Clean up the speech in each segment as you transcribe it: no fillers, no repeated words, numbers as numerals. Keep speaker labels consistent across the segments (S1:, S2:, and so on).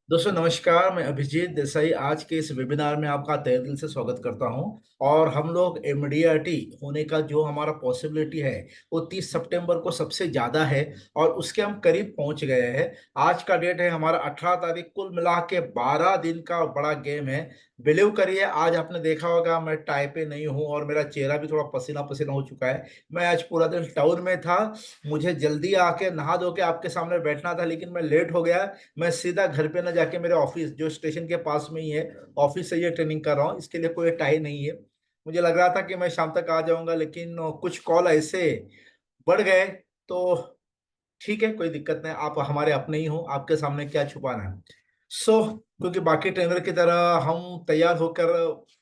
S1: दोस्तों नमस्कार। मैं अभिजीत देसाई आज के इस वेबिनार में आपका तहे दिल से स्वागत करता हूं। और हम लोग एमडीआरटी होने का जो हमारा पॉसिबिलिटी है वो 30 सितंबर को सबसे ज़्यादा है और उसके हम करीब पहुंच गए हैं। आज का डेट है हमारा 18 तारीख। कुल मिला के 12 दिन का बड़ा गेम है। बिलीव करिए, आज आपने देखा होगा मैं टाई पे नहीं हूं और मेरा चेहरा भी थोड़ा पसीना पसीना हो चुका है। मैं आज पूरा दिन टाउन में था। मुझे जल्दी आके नहा धो के आपके सामने बैठना था, लेकिन मैं लेट हो गया। मैं सीधा घर पे ना जाके मेरे ऑफिस जो स्टेशन के पास में ही है, ऑफिस से ये ट्रेनिंग कर रहा हूँ। इसके लिए कोई टाई नहीं है। मुझे लग रहा था कि मैं शाम तक आ जाऊंगा, लेकिन कुछ कॉल ऐसे बढ़ गए। तो ठीक है, कोई दिक्कत नहीं। आप हमारे अपने ही हो, आपके सामने क्या छुपाना है। क्योंकि बाकी ट्रेनर की तरह हम तैयार होकर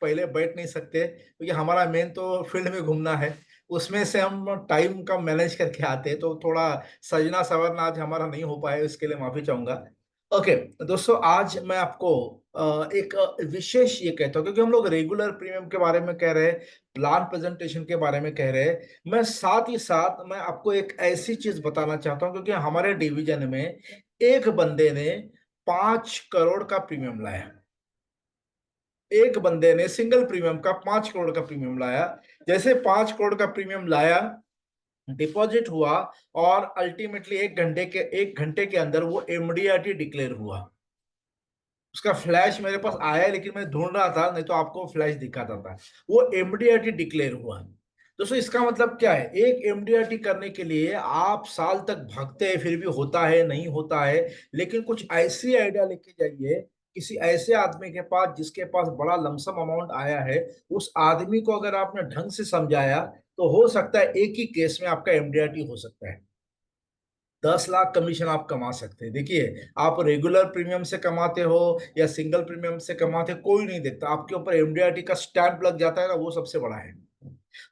S1: पहले बैठ नहीं सकते, क्योंकि हमारा मेन तो फील्ड में घूमना है। उसमें से हम टाइम का मैनेज करके आते हैं, तो थोड़ा सजना सवरना आज हमारा नहीं हो पाया, इसके लिए माफी चाहूंगा। ओके दोस्तों, आज मैं आपको एक विशेष ये कहता हूँ, क्योंकि हम लोग रेगुलर प्रीमियम के बारे में कह रहे हैं, प्लान प्रेजेंटेशन के बारे में कह रहे हैं। मैं साथ ही साथ मैं आपको एक ऐसी चीज बताना चाहता हूँ, क्योंकि हमारे डिवीजन में एक बंदे ने 5 करोड़ का प्रीमियम लाया। एक बंदे ने सिंगल प्रीमियम का 5 करोड़ का प्रीमियम लाया। जैसे 5 करोड़ का प्रीमियम लाया, डिपॉजिट हुआ, और अल्टीमेटली एक घंटे के अंदर वो एमडीआरटी डिक्लेयर हुआ। उसका फ्लैश मेरे पास आया है, लेकिन मैं ढूंढ रहा था, नहीं तो आपको फ्लैश दिखाता था। वो एमडीआरटी डिक्लेयर हुआ। दोस्तों इसका मतलब क्या है? एक एमडीआरटी करने के लिए आप साल तक भागते हैं, फिर भी होता है नहीं होता है। लेकिन कुछ ऐसी आइडिया लेके जाइए, किसी ऐसे आदमी के पास जिसके पास बड़ा लमसम अमाउंट आया है। उस आदमी को अगर आपने ढंग से समझाया, तो हो सकता है एक ही केस में आपका एमडीआरटी हो सकता है। 10 लाख कमीशन आप कमा सकते हैं। देखिए, आप रेगुलर प्रीमियम से कमाते हो या सिंगल प्रीमियम से कमाते हो, कोई नहीं देखता। आपके ऊपर एमडीआरटी का स्टैंप लग जाता है ना, वो सबसे बड़ा है।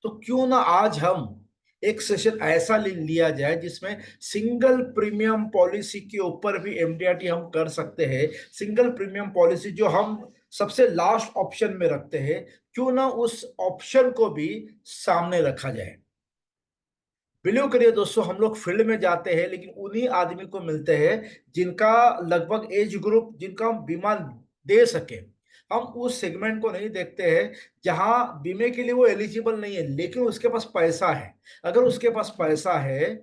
S1: तो क्यों ना आज हम एक सेशन ऐसा ले लिया जाए जिसमें सिंगल प्रीमियम पॉलिसी के ऊपर भी एमडीआरटी हम कर सकते हैं। सिंगल प्रीमियम पॉलिसी जो हम सबसे लास्ट ऑप्शन में रखते हैं, क्यों ना उस ऑप्शन को भी सामने रखा जाए। बिलीव करिए दोस्तों, हम लोग फील्ड में जाते हैं, लेकिन उन्हीं आदमी को मिलते हैं जिनका लगभग एज ग्रुप, जिनका हम बीमा दे सके। हम उस सेगमेंट को नहीं देखते हैं जहां बीमे के लिए वो एलिजिबल नहीं है, लेकिन उसके पास पैसा है। अगर उसके पास पैसा है,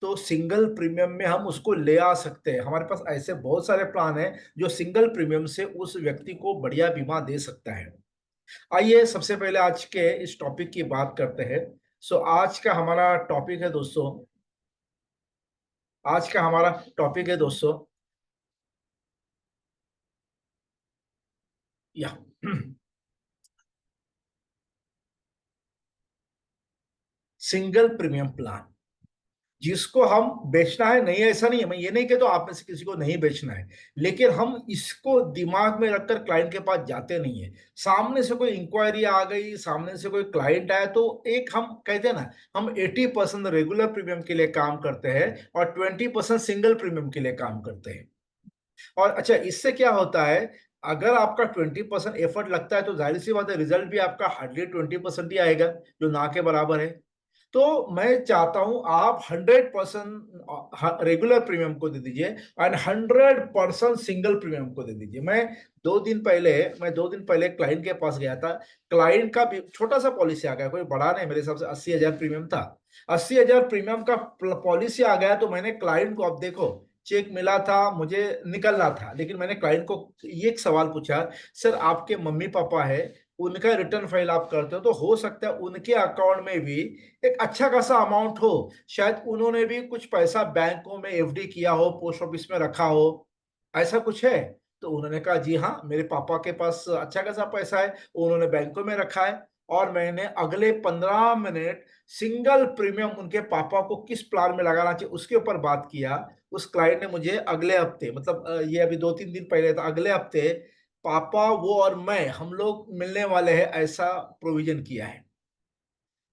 S1: तो सिंगल प्रीमियम में हम उसको ले आ सकते हैं। हमारे पास ऐसे बहुत सारे प्लान हैं जो सिंगल प्रीमियम से उस व्यक्ति को बढ़िया बीमा दे सकता है। आइए सबसे पहले आज के इस टॉपिक की बात करते हैं। आज का हमारा टॉपिक है दोस्तों, आज का हमारा टॉपिक है दोस्तों, या सिंगल प्रीमियम प्लान जिसको हम बेचना है। नहीं, ऐसा नहीं है, मैं ये नहीं कहता आप में से किसी को नहीं बेचना है, लेकिन हम इसको दिमाग में रखकर क्लाइंट के पास जाते नहीं है। सामने से कोई इंक्वायरी आ गई, सामने से कोई क्लाइंट आया, तो एक हम कहते हैं ना, हम 80% रेगुलर प्रीमियम के लिए काम करते हैं और 20% सिंगल प्रीमियम के लिए काम करते हैं। और अच्छा, इससे क्या होता है? अगर आपका 20% एफर्ट लगता है, तो जाहिर सी बात है रिजल्ट भी आपका हार्डली 20% ही आएगा, जो ना के बराबर है। तो मैं चाहता हूं आप 100% रेगुलर प्रीमियम को दे दीजिए एंड 100% सिंगल प्रीमियम को दे दीजिए। मैं दो दिन पहले क्लाइंट के पास गया था। क्लाइंट का भी छोटा सा पॉलिसी आ गया, कोई बड़ा नहीं, मेरे हिसाब से 80,000 प्रीमियम था। 80,000 प्रीमियम का पॉलिसी आ गया, तो मैंने क्लाइंट को, अब देखो, चेक मिला था, मुझे निकलना था, लेकिन मैंने क्लाइंट को ये एक सवाल पूछा, सर आपके मम्मी पापा है, उनका रिटर्न फाइल आप करते हो, तो हो सकता है उनके अकाउंट में भी एक अच्छा खासा अमाउंट हो। शायद उन्होंने भी कुछ पैसा बैंकों में एफडी किया हो, पोस्ट ऑफिस में रखा हो, ऐसा कुछ है? तो उन्होंने कहा जी हाँ, मेरे पापा के पास अच्छा खासा पैसा है, उन्होंने बैंकों में रखा है। और मैंने अगले 15 मिनट सिंगल प्रीमियम उनके पापा को किस प्लान में लगाना चाहिए उसके ऊपर बात किया। उस क्लाइंट ने मुझे अगले हफ्ते, मतलब ये अभी 2-3 दिन पहले था, अगले हफ्ते पापा, वो और मैं, हम लोग मिलने वाले हैं, ऐसा प्रोविजन किया है।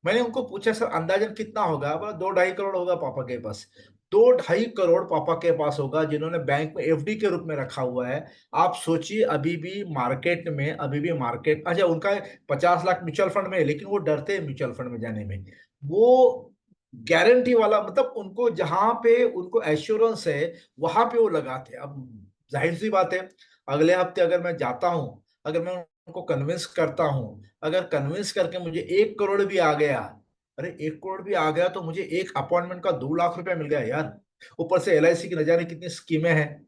S1: मैंने उनको पूछा सर अंदाजन कितना होगा? बोला 2-2.5 करोड़ होगा पापा के पास। 2-2.5 करोड़ पापा के पास होगा, जिन्होंने बैंक में एफडी के रूप में रखा हुआ है। आप सोचिए, अभी भी मार्केट, अच्छा उनका 50 लाख म्यूचुअल फंड में है, लेकिन वो डरते हैं म्यूचुअल फंड में जाने में। वो गारंटी वाला, मतलब उनको जहां पे उनको एश्योरेंस है, वहां पे वो लगाते हैं। अब जाहिर सी बात है, अगले हफ्ते अगर मैं जाता हूँ, अगर मैं उनको कन्विंस करता हूँ, अगर कन्विंस करके मुझे 1 करोड़ भी आ गया, अरे 1 करोड़ भी आ गया तो मुझे एक अपॉइंटमेंट का 2 लाख रुपया मिल गया यार। ऊपर से LIC की न जाने कितनी स्कीमें हैं,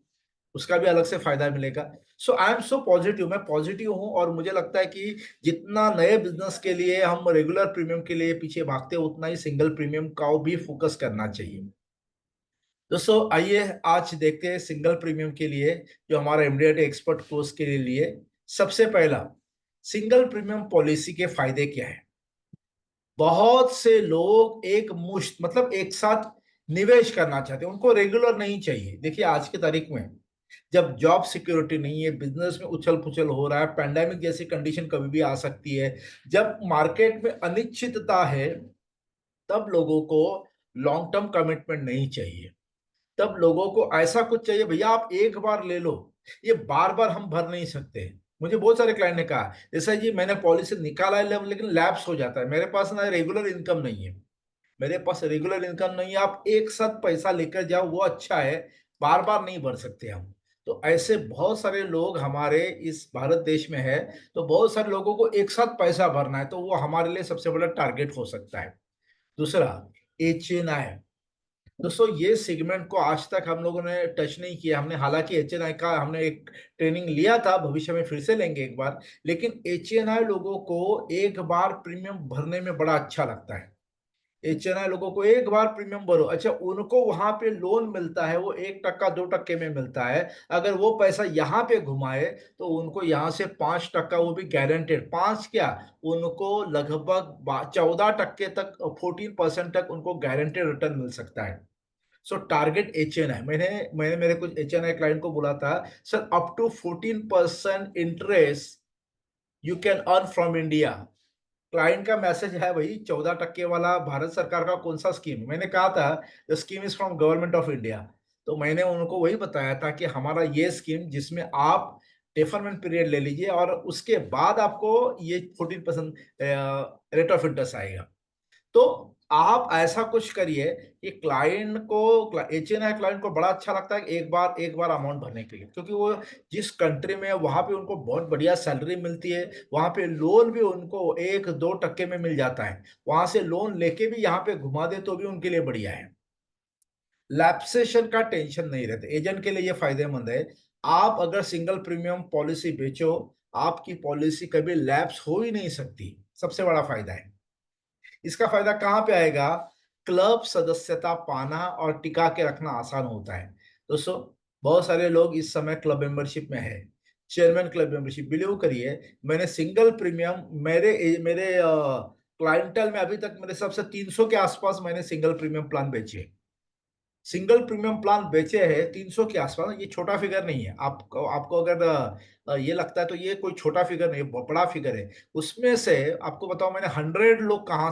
S1: उसका भी अलग से फायदा मिलेगा। सो आई एम सो पॉजिटिव, मैं पॉजिटिव हूँ, और मुझे लगता है कि जितना नए बिजनेस के लिए हम रेगुलर प्रीमियम के लिए पीछे भागते हैं, उतना ही सिंगल प्रीमियम का भी फोकस करना चाहिए। दोस्तों आइए आज देखते हैं सिंगल प्रीमियम के लिए जो हमारा एमडीआरटी एक्सपर्ट कोर्स के लिए सबसे पहला, सिंगल प्रीमियम पॉलिसी के फायदे क्या है। बहुत से लोग एक मुश्त मतलब एक साथ निवेश करना चाहते हैं, उनको रेगुलर नहीं चाहिए। देखिए आज की तारीख में जब जॉब सिक्योरिटी नहीं है, बिजनेस में उछल पुछल हो रहा है, पैंडेमिक जैसी कंडीशन कभी भी आ सकती है, जब मार्केट में अनिश्चितता है, तब लोगों को लॉन्ग टर्म कमिटमेंट नहीं चाहिए। तब लोगों को ऐसा कुछ चाहिए, भैया आप एक बार ले लो, ये बार बार हम भर नहीं सकते। मुझे बहुत सारे क्लाइंट ने कहा जैसा जी मैंने पॉलिसी निकाला है लेकिन लैप्स हो जाता है, मेरे पास ना रेगुलर इनकम नहीं है, मेरे पास रेगुलर इनकम नहीं है, आप एक साथ पैसा लेकर जाओ वो अच्छा है, बार बार नहीं भर सकते हम। तो ऐसे बहुत सारे लोग हमारे इस भारत देश में है, तो बहुत सारे लोगों को एक साथ पैसा भरना है, तो वो हमारे लिए सबसे बड़ा टारगेट हो सकता है। दूसरा, HNI। दोस्तों ये सेगमेंट को आज तक हम लोगों ने टच नहीं किया, हमने हालांकि HNI का हमने एक ट्रेनिंग लिया था, भविष्य में फिर से लेंगे एक बार, लेकिन HNI लोगों को एक बार प्रीमियम भरने में बड़ा अच्छा लगता है। HNI लोगों को एक बार प्रीमियम भरो, अच्छा उनको वहां पे लोन मिलता है, वो 1% 2% में मिलता है, अगर वो पैसा यहाँ पे घुमाए तो उनको यहाँ से 5%, वो भी गारंटेड, पांच क्या, उनको लगभग 14% तक, 14% तक उनको गारंटेड रिटर्न मिल सकता है। सो टारगेट HNI, मैंने मैंने मेरे कुछ HNI क्लाइंट को बोला था, sir up to 14% interest you can earn from India. Client का मैसेज है भाई, 14% वाला भारत सरकार का कौन सा स्कीम, मैंने कहा था the scheme is from government of India. तो मैंने उनको वही बताया था कि हमारा ये स्कीम जिसमें आप डेफरमेंट पीरियड ले लीजिए और उसके बाद आपको ये 14% रेट ऑफ इंटरेस्ट आएगा। तो आप ऐसा कुछ करिए कि क्लाइंट को, HNI क्लाइंट को बड़ा अच्छा लगता है कि एक बार अमाउंट भरने के लिए, क्योंकि वो जिस कंट्री में है वहां पे उनको बहुत बढ़िया सैलरी मिलती है, वहां पे लोन भी उनको 1-2% में मिल जाता है, वहां से लोन लेके भी यहाँ पे घुमा दे तो भी उनके लिए बढ़िया है। लैप्सेशन का टेंशन नहीं रहता, एजेंट के लिए ये फायदेमंद है। आप अगर सिंगल प्रीमियम पॉलिसी बेचो, आपकी पॉलिसी कभी लैप्स हो ही नहीं सकती, सबसे बड़ा फायदा है। इसका फायदा कहाँ पे आएगा, क्लब सदस्यता पाना और टिका के रखना आसान होता है। दोस्तों बहुत सारे लोग इस समय क्लब मेंबरशिप में है, चेयरमैन क्लब मेंबरशिप, बिलीव करिए मैंने सिंगल प्रीमियम मेरे मेरे क्लाइंटल में अभी तक मेरे सबसे 300 के आसपास मैंने सिंगल प्रीमियम प्लान बेचे, सिंगल प्रीमियम प्लान बेचे हैं 300 के आसपास। ये छोटा फिगर नहीं है, आपको आपको अगर ये लगता है तो ये कोई छोटा फिगर नहीं है, बड़ा फिगर है। उसमें से आपको बताओ मैंने 100 लोग कहाँ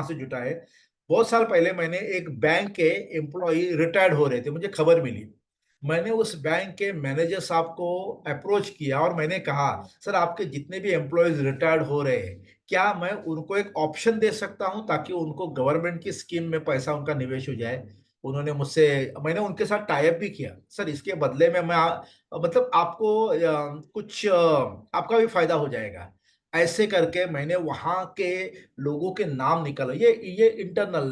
S1: से जुटाए। बहुत साल पहले मैंने एक बैंक के एम्प्लॉय रिटायर्ड हो रहे थे, मुझे खबर मिली, मैंने उस बैंक के मैनेजर साहब को अप्रोच किया और मैंने कहा सर आपके जितने भी एम्प्लॉयज रिटायर्ड हो रहे हैं, क्या मैं उनको एक ऑप्शन दे सकता हूं ताकि उनको गवर्नमेंट की स्कीम में पैसा उनका निवेश हो जाए। उन्होंने मुझसे, मैंने उनके साथ टाई अप भी किया, सर इसके बदले में मैं मतलब आपको कुछ आपका भी फायदा हो जाएगा। ऐसे करके मैंने वहां के लोगों के नाम निकाला, ये इंटरनल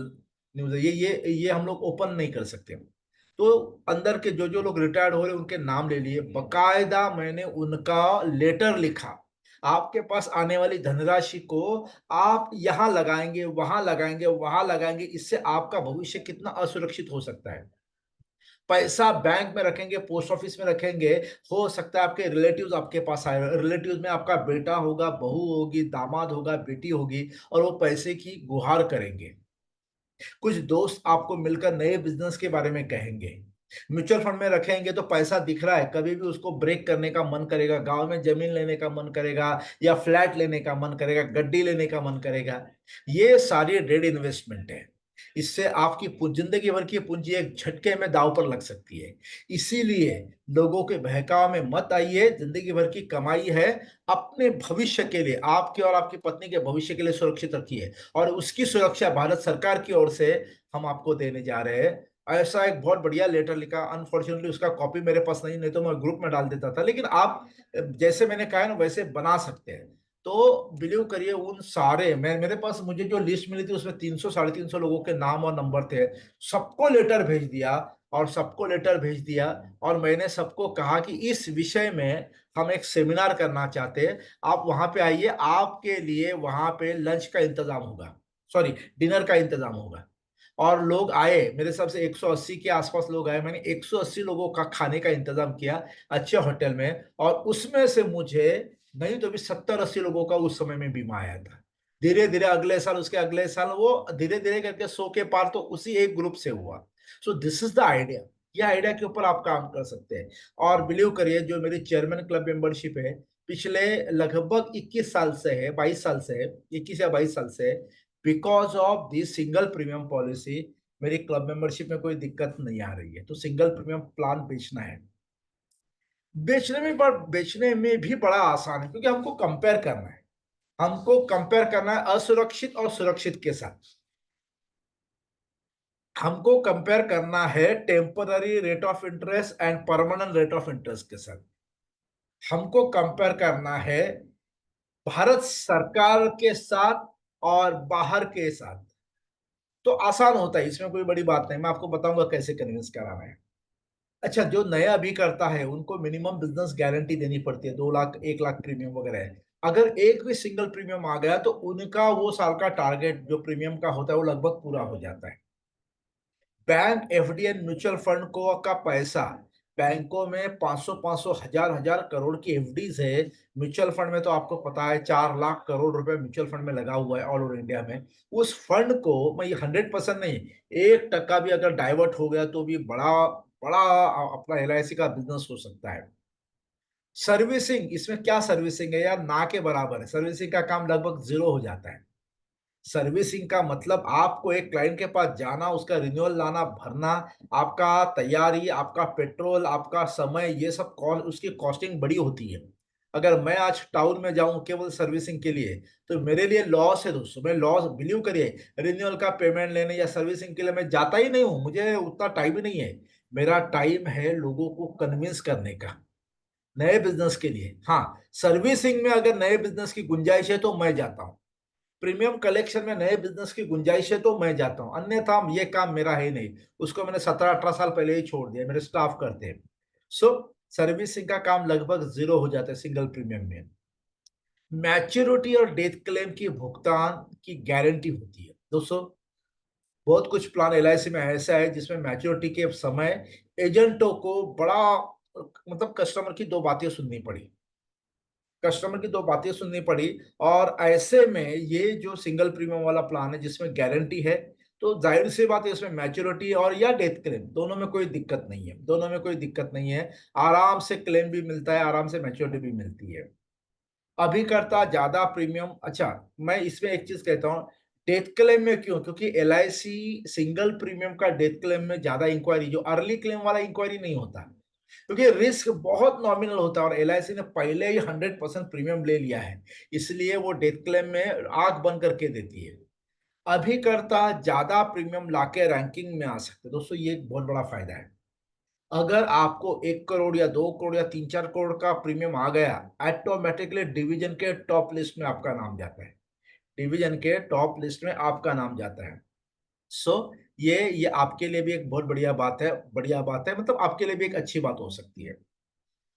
S1: न्यूज है, ये हम लोग ओपन नहीं कर सकते। तो अंदर के जो जो लोग रिटायर्ड हो रहे उनके नाम ले लिए, बकायदा मैंने उनका लेटर लिखा, आपके पास आने वाली धनराशि को आप यहां लगाएंगे, वहां लगाएंगे, वहां लगाएंगे, इससे आपका भविष्य कितना असुरक्षित हो सकता है। पैसा बैंक में रखेंगे, पोस्ट ऑफिस में रखेंगे, हो सकता है आपके रिलेटिव्स आपके पास आए, रिलेटिव्स में आपका बेटा होगा, बहू होगी, दामाद होगा, बेटी होगी, और वो पैसे की गुहार करेंगे। कुछ दोस्त आपको मिलकर नए बिजनेस के बारे में कहेंगे। म्यूचुअल फंड में रखेंगे तो पैसा दिख रहा है, कभी भी उसको ब्रेक करने का मन करेगा, गांव में जमीन लेने का मन करेगा, या फ्लैट लेने का मन करेगा, गड्डी लेने का मन करेगा। ये सारी डेड इन्वेस्टमेंट है, इससे आपकी जिंदगी भर की पूंजी एक झटके में दांव पर लग सकती है। इसीलिए लोगों के बहकाव में मत आइए, जिंदगी भर की कमाई है, अपने भविष्य के लिए, आपके और आपकी पत्नी के भविष्य के लिए सुरक्षित रखिए, और उसकी सुरक्षा भारत सरकार की ओर से हम आपको देने जा रहे हैं। ऐसा एक बहुत बढ़िया लेटर लिखा। अनफॉर्चुनेटली उसका कॉपी मेरे पास नहीं तो मैं ग्रुप में डाल देता था, लेकिन आप जैसे मैंने कहा है ना वैसे बना सकते हैं। तो बिलीव करिए उन सारे, मैं मेरे पास मुझे जो लिस्ट मिली थी उसमें 300 350 लोगों के नाम और नंबर थे। सबको लेटर भेज दिया, और सबको लेटर भेज दिया। और मैंने सबको कहा कि इस विषय में हम एक सेमिनार करना चाहते हैं, आप वहां पे आइए, आपके लिए वहां पे लंच का इंतजाम होगा, सॉरी डिनर का इंतजाम होगा। और लोग आए, मेरे हिसाब से 180 के आसपास लोग आए। मैंने 180 लोगों का खाने का इंतजाम किया अच्छे होटल में, और उसमें से मुझे नहीं तो भी 70-80 लोगों का उस समय में बीमा आया था। धीरे धीरे अगले साल, उसके अगले साल, वो धीरे धीरे करके 100 के पार तो उसी एक ग्रुप से हुआ। So this is the idea. ये आइडिया के ऊपर आप काम कर सकते हैं। और बिलीव करिए जो मेरी चेयरमैन क्लब मेंबरशिप है, पिछले लगभग 21 साल से है, 22 साल से है, 21 या 22 साल से है। Because of this single premium policy मेरी क्लब मेंबरशिप में कोई दिक्कत नहीं आ रही है। तो सिंगल प्रीमियम प्लान बेचना है, बेचने में भी बड़ा आसान है, क्योंकि हमको कंपेयर करना है। हमको कंपेयर करना है असुरक्षित और सुरक्षित के साथ। हमको कंपेयर करना है temporary rate of interest and permanent rate of interest के साथ। हमको कंपेयर करना है भारत सरकार के साथ और बाहर के साथ। तो आसान होता है, इसमें कोई बड़ी बात नहीं। मैं आपको बताऊंगा कैसे कन्विंस कराना है। अच्छा, जो नया अभी करता है उनको मिनिमम बिजनेस गारंटी देनी पड़ती है, 2 लाख 1 लाख प्रीमियम वगैरह है। अगर एक भी सिंगल प्रीमियम आ गया तो उनका वो साल का टारगेट जो प्रीमियम का होता है वो लगभग पूरा हो जाता है। Bank, FD and mutual fund को का पैसा, बैंकों में 500 500 हजार हजार करोड़ की एफडीज है। म्यूचुअल फंड में तो आपको पता है 4 लाख करोड़ रुपए म्यूचुअल फंड में लगा हुआ है ऑल ओवर इंडिया में। उस फंड को मैं ये 100% नहीं, 1% भी अगर डाइवर्ट हो गया तो भी बड़ा बड़ा अपना एलआईसी का बिजनेस हो सकता है। सर्विसिंग, इसमें क्या सर्विसिंग है यार, ना के बराबर है। सर्विसिंग का काम लगभग जीरो हो जाता है। सर्विसिंग का मतलब आपको एक क्लाइंट के पास जाना, उसका रिन्यूअल लाना, भरना, आपका तैयारी, आपका पेट्रोल, आपका समय, ये सब कॉस्ट, उसकी कॉस्टिंग बड़ी होती है। अगर मैं आज टाउन में जाऊं केवल सर्विसिंग के लिए तो मेरे लिए लॉस है दोस्तों। मैं लॉस, बिलीव करिए, रिन्यूअल का पेमेंट लेने या सर्विसिंग के लिए मैं जाता ही नहीं हूं, मुझे उतना टाइम ही नहीं है। मेरा टाइम है लोगों को कन्विंस करने का नए बिजनेस के लिए। हाँ, सर्विसिंग में अगर नए बिजनेस की गुंजाइश है तो मैं जाता हूँ। प्रीमियम कलेक्शन में नए बिजनेस की गुंजाइश है तो मैं जाता हूं, अन्यथा ये काम मेरा है नहीं। उसको मैंने 17-18 साल पहले ही छोड़ दिया, मेरे स्टाफ करते हैं। सो सर्विसिंग का काम लगभग जीरो हो जाता है सिंगल प्रीमियम में। मैच्योरिटी और डेथ क्लेम की भुगतान की गारंटी होती है दोस्तों। बहुत कुछ प्लान एलआईसी में ऐसा है जिसमें मैच्योरिटी के समय एजेंटों को बड़ा, मतलब कस्टमर की दो बातें सुननी पड़ी, कस्टमर की दो बातें सुननी पड़ी। और ऐसे में ये जो सिंगल प्रीमियम वाला प्लान है जिसमें गारंटी है, तो जाहिर सी बात है इसमें मैच्योरिटी और या डेथ क्लेम दोनों में कोई दिक्कत नहीं है, दोनों में कोई दिक्कत नहीं है। आराम से क्लेम भी मिलता है, आराम से मैच्योरिटी भी मिलती है। अभी करता ज्यादा प्रीमियम, अच्छा मैं इसमें एक चीज कहता हूँ, डेथ क्लेम में क्यों, क्योंकि एलआईसी सिंगल प्रीमियम का डेथ क्लेम में ज्यादा इंक्वायरी, जो अर्ली क्लेम वाला इंक्वायरी नहीं होता, क्योंकि रिस्क बहुत नॉमिनल होता है और एलआईसी ने पहले ही 100% प्रीमियम ले लिया है, इसलिए वो डेथ क्लेम में आंख बंद करके देती है। अभी करता ज्यादा प्रीमियम लाके रैंकिंग में आ सकते हैं दोस्तों, ये एक बहुत बड़ा फायदा है। अगर आपको 1 करोड़ या 2 करोड़ या 3-4 करोड़ का प्रीमियम आ गया, ऑटोमेटिकली डिवीजन के टॉप लिस्ट में आपका नाम जाता है, डिवीजन के टॉप लिस्ट में आपका नाम जाता है। सो ये आपके लिए भी एक बहुत बढ़िया बात है, बढ़िया बात है, मतलब आपके लिए भी एक अच्छी बात हो सकती है।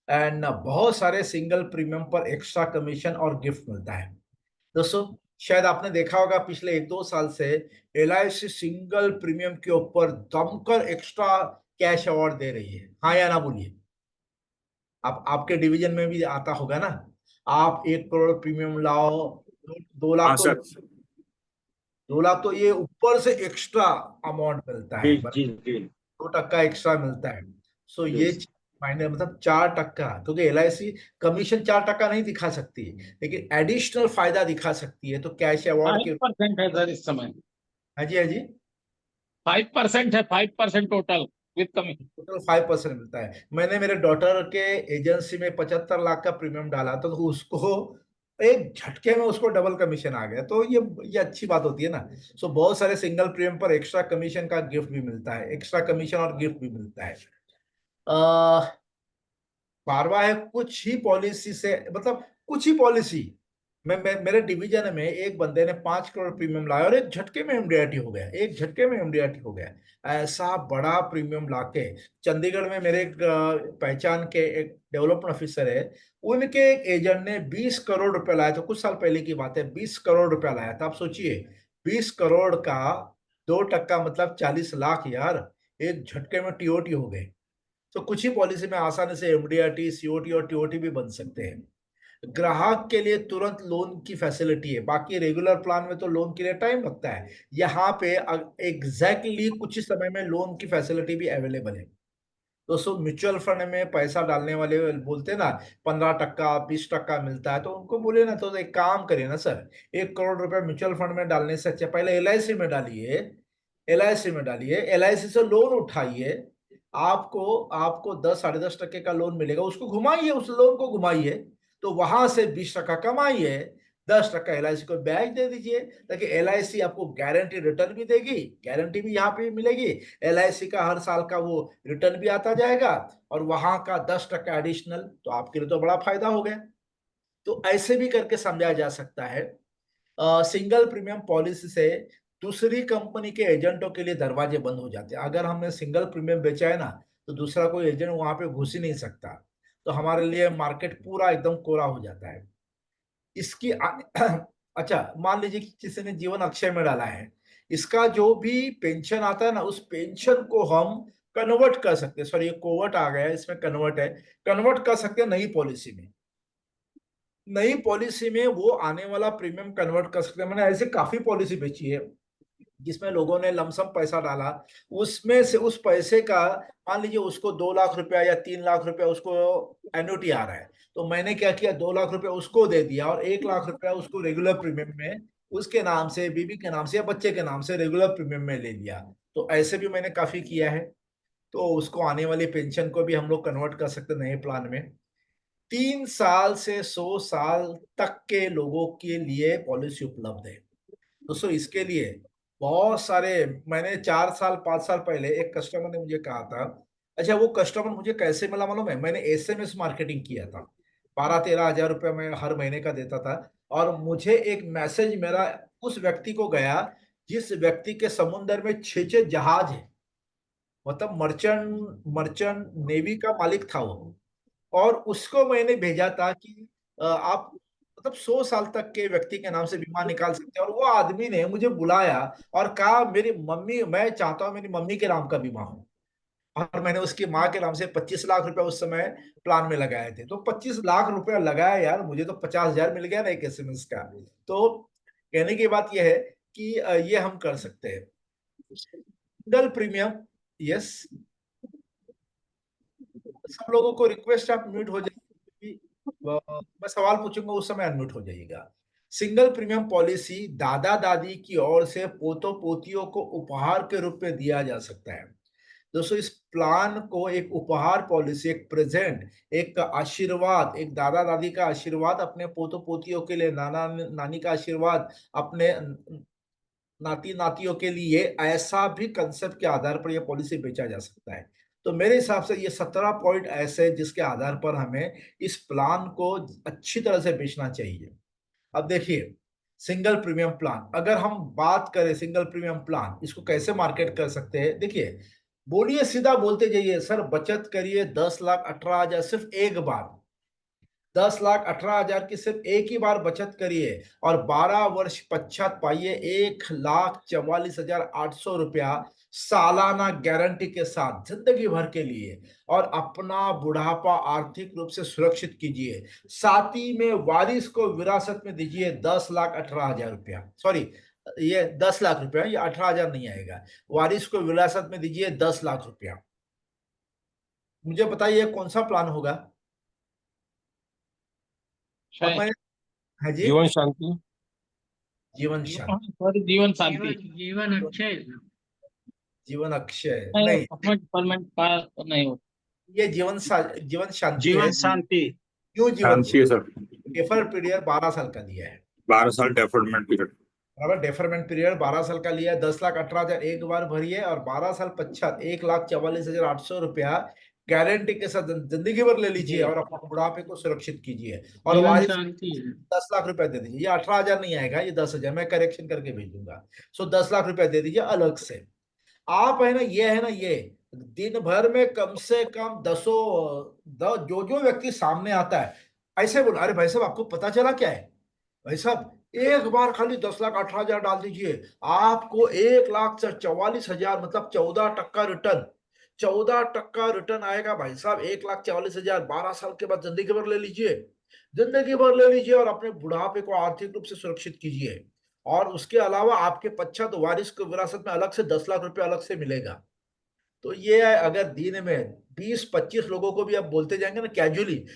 S1: एंड बहुत सारे सिंगल प्रीमियम पर एक्स्ट्रा कमीशन और गिफ्ट मिलता है दोस्तों। शायद आपने देखा होगा पिछले 1-2 साल से एलआईसी सिंगल प्रीमियम के ऊपर दमकर एक्स्ट्रा कैश अवार्ड दे रही है, हाँ या ना बोलिए। आप, आपके डिवीजन में भी आता होगा ना। आप 1 करोड़ प्रीमियम लाओ, 2 लाख
S2: हाँ
S1: तो,
S2: सर।
S1: 2 लाख तो ये ऊपर से एक्स्ट्रा अमाउंट मिलता
S2: जी
S1: है,
S2: जी जी
S1: 2% एक्स्ट्रा मिलता है। सो
S2: जी।
S1: ये मायने, मतलब 4%, क्योंकि एलआईसी कमीशन 4% नहीं दिखा सकती, लेकिन एडिशनल फायदा दिखा सकती है, तो कैश अवार्ड के।
S2: 5% है सर इस समय।
S1: हाँ जी, हाँ जी।
S2: 5% है, 5% टोटल विद कमीशन।
S1: टोटल 5% मिलता है। मैंने मेरे डॉटर के एजेंसी में 75 लाख का प्रीमियम डाला था, तो उसको एक झटके में उसको डबल कमीशन आ गया। तो ये अच्छी बात होती है ना। सो बहुत सारे सिंगल प्रीमियम पर एक्स्ट्रा कमीशन का गिफ्ट भी मिलता है, एक्स्ट्रा कमीशन और गिफ्ट भी मिलता है। बारवा है कुछ ही पॉलिसी से, मतलब कुछ ही पॉलिसी मेरे डिवीजन में एक बंदे ने 5 करोड़ प्रीमियम लाया और एक झटके में एमडीआरटी हो गया, एक झटके में एमडीआरटी हो गया। ऐसा बड़ा प्रीमियम लाके चंडीगढ़ में मेरे एक पहचान के एक डेवलपमेंट ऑफिसर है, उनके एक एजेंट ने 20 करोड़ रुपया लाया था, कुछ साल पहले की बात है। 20 करोड़ रुपया लाया था। आप सोचिए 20 करोड़ का 2% मतलब 40 लाख यार, एक झटके में टीओटी हो गए। तो कुछ ही पॉलिसी में आसानी से एमडीआरटी, सीओटी और टीओटी भी बन सकते हैं। ग्राहक के लिए तुरंत लोन की फैसिलिटी है, बाकी रेगुलर प्लान में तो लोन के लिए टाइम लगता है। यहाँ पे एग्जैक्टली कुछ ही समय में लोन की फैसिलिटी भी अवेलेबल है। दोस्तों म्यूचुअल फंड में पैसा डालने वाले बोलते हैं ना 15% 20% मिलता है, तो उनको बोले ना तो एक काम करिए ना सर, 1 करोड़ रुपए म्यूचुअल फंड में डालने से अच्छा पहले एलआईसी में डालिए। एलआईसी में डालिए, एलआईसी से लोन उठाइए। आपको आपको 10 साढ़े 10% का लोन मिलेगा, उसको घुमाइए, उस लोन को घुमाइए, तो वहां से 20% कमाइए। 10% एलआईसी को ब्याज दे दीजिए, ताकि एलआईसी आपको गारंटी रिटर्न भी देगी, गारंटी भी यहाँ पे मिलेगी। एलआईसी का हर साल का वो रिटर्न भी आता जाएगा, और वहां का 10% एडिशनल, तो आपके लिए तो बड़ा फायदा हो गया। तो ऐसे भी करके समझा जा सकता है। सिंगल प्रीमियम पॉलिसी से दूसरी कंपनी के एजेंटों के लिए दरवाजे बंद हो जाते हैं। अगर हमने सिंगल प्रीमियम बेचा है ना, तो दूसरा कोई एजेंट वहां पे घुस ही नहीं सकता। तो हमारे लिए मार्केट पूरा एकदम कोरा हो जाता है। इसकी अच्छा मान लीजिए कि किसी ने जीवन अक्षय में डाला है, इसका जो भी पेंशन आता है ना, उस पेंशन को हम कन्वर्ट कर सकते हैं। सॉरी ये कोवर्ट आ गया है, इसमें कन्वर्ट है, कन्वर्ट कर सकते हैं नई पॉलिसी में। नई पॉलिसी में वो आने वाला प्रीमियम कन्वर्ट कर सकते हैं। मैंने ऐसे काफी पॉलिसी बेची है जिसमें लोगों ने लमसम पैसा डाला, उसमें से उस पैसे का मान लीजिए उसको 2 लाख रुपया या 3 लाख रुपया उसको एन्युटी आ रहा है, तो मैंने क्या किया, 2 लाख रुपया उसको दे दिया और 1 लाख रुपया उसको रेगुलर प्रीमियम में उसके नाम से, बीबी के नाम से या बच्चे के नाम से रेगुलर प्रीमियम में ले लिया। तो ऐसे भी मैंने काफी किया है। तो उसको आने वाली पेंशन को भी हम लोग कन्वर्ट कर सकते हैं नए प्लान में। 3 साल से 100 साल तक के लोगों के लिए पॉलिसी उपलब्ध है। दोस्तों इसके लिए बहुत सारे, मैंने 4 साल 5 साल पहले एक कस्टमर ने मुझे कहा था। अच्छा वो कस्टमर मुझे कैसे मिला मालूम है, मैंने एसएमएस मार्केटिंग किया था, 12-13 हजार रुपया मैं हर महीने का देता था। और मुझे एक मैसेज मेरा उस व्यक्ति को गया जिस व्यक्ति के समुद्र में 6-6 जहाज है, मतलब मर्चेंट मर्चेंट नेवी का मालिक था वो। और उसको मैंने भेजा था कि आप मतलब 100 साल तक के व्यक्ति के नाम से बीमा निकाल सकते हैं। और वो आदमी ने मुझे बुलाया और कहा मेरी मम्मी, मैं चाहता हूं मेरी मम्मी के नाम का बीमा हो। और मैंने उसकी माँ के नाम से 25 लाख रुपया उस समय प्लान में लगाए थे। तो 25 लाख रुपया लगाया यार, मुझे तो 50 हजार मिल गया ना एक एसएमएस का। तो कहने की बात यह है कि ये हम कर सकते हैं सिंगल प्रीमियम। यस, सब लोगों को रिक्वेस्ट, आप म्यूट हो जाइए, मैं सवाल पूछूंगा उस समय अनम्यूट हो जाइएगा। सिंगल प्रीमियम पॉलिसी दादा दादी की ओर से पोतों पोतियों को उपहार के रूप में दिया जा सकता है। दोस्तों इस प्लान को एक उपहार पॉलिसी, एक प्रेजेंट, एक आशीर्वाद, एक दादा दादी का आशीर्वाद अपने पोतों पोतियों के लिए, नाना नानी का आशीर्वाद अपने नाती नातियों के लिए, ऐसा भी कंसेप्ट के आधार पर यह पॉलिसी बेचा जा सकता है। तो मेरे हिसाब से ये 17 पॉइंट ऐसे हैं जिसके आधार पर हमें इस प्लान को अच्छी तरह से बेचना चाहिए। अब देखिए सिंगल प्रीमियम प्लान, अगर हम बात करें सिंगल प्रीमियम प्लान इसको कैसे मार्केट कर सकते हैं, देखिए बोलिए, सीधा बोलते जाइए सर बचत करिए 10 लाख 18 हजार सिर्फ एक बार, 10 लाख 18 हजार की सिर्फ एक ही बार बचत करिए और 12 वर्ष पश्चात पाइए 1,44,800 रुपया सालाना गारंटी के साथ जिंदगी भर के लिए। और अपना बुढ़ापा आर्थिक रूप से सुरक्षित कीजिए। साथ ही में वारिस को विरासत में दीजिए 10,18,000 रुपया, सॉरी ये 10 लाख रुपया, ये 18 हजार नहीं आएगा। वारिस को विरासत में दीजिए 10 लाख रुपया। मुझे बताइए कौन सा प्लान होगा। अब मैं, हाँ जी,
S2: जीवन शांति।
S1: जीवन शांति,
S2: सॉरी, जीवन शांति।
S3: जीवन अक्षय।
S1: जीवन अक्षय
S2: नहीं,
S1: नहीं,
S2: अपना डिपार्टमेंट का नहीं हो।
S1: ये जीवन शांति है।
S3: जीवन शांति।
S1: न्यू जीवन
S2: शांति है सर।
S1: डेफर पीरियड 12 साल का दिया है।
S2: 12 साल डेफरमेंट पीरियड।
S1: बराबर, डेफरमेंट पीरियड 12 साल का लिया है। 10,18,000 एक बार भरिए और 12 साल पश्चात 1,44,800 रुपया गारंटी के साथ जिंदगी भर ले लीजिए
S3: जी,
S1: और अपने बुढ़ापे को सुरक्षित कीजिए। और
S3: जीवन
S1: वारिस
S3: शांति है।
S1: 10 लाख रुपया दे दीजिए। ये 18,000 नहीं आएगा, ये 10,000 मैं करेक्शन करके भेजूंगा। सो 10 लाख रुपया दे दीजिए अलग से। आप है ना, ये है ना, ये दिन भर में कम से कम जो जो व्यक्ति सामने आता है ऐसे बोलो, अरे भाई साहब आपको पता चला क्या है, भाई साहब एक बार खाली 10,18,000 डाल दीजिए, आपको 1,44,000 मतलब 14% रिटर्न, 14% रिटर्न आएगा भाई साहब। 1,44,000 12 साल के बाद जिंदगी भर ले लीजिए, जिंदगी भर ले लीजिए और अपने बुढ़ापे को आर्थिक रूप से सुरक्षित कीजिए। और उसके अलावा आपके पश्चात वारिस को विरासत में अलग से 10 लाख रुपए अलग से मिलेगा। तो ये है, अगर दिन में 20-25 लोगों को भी आप बोलते जाएंगे ना कैजुअली,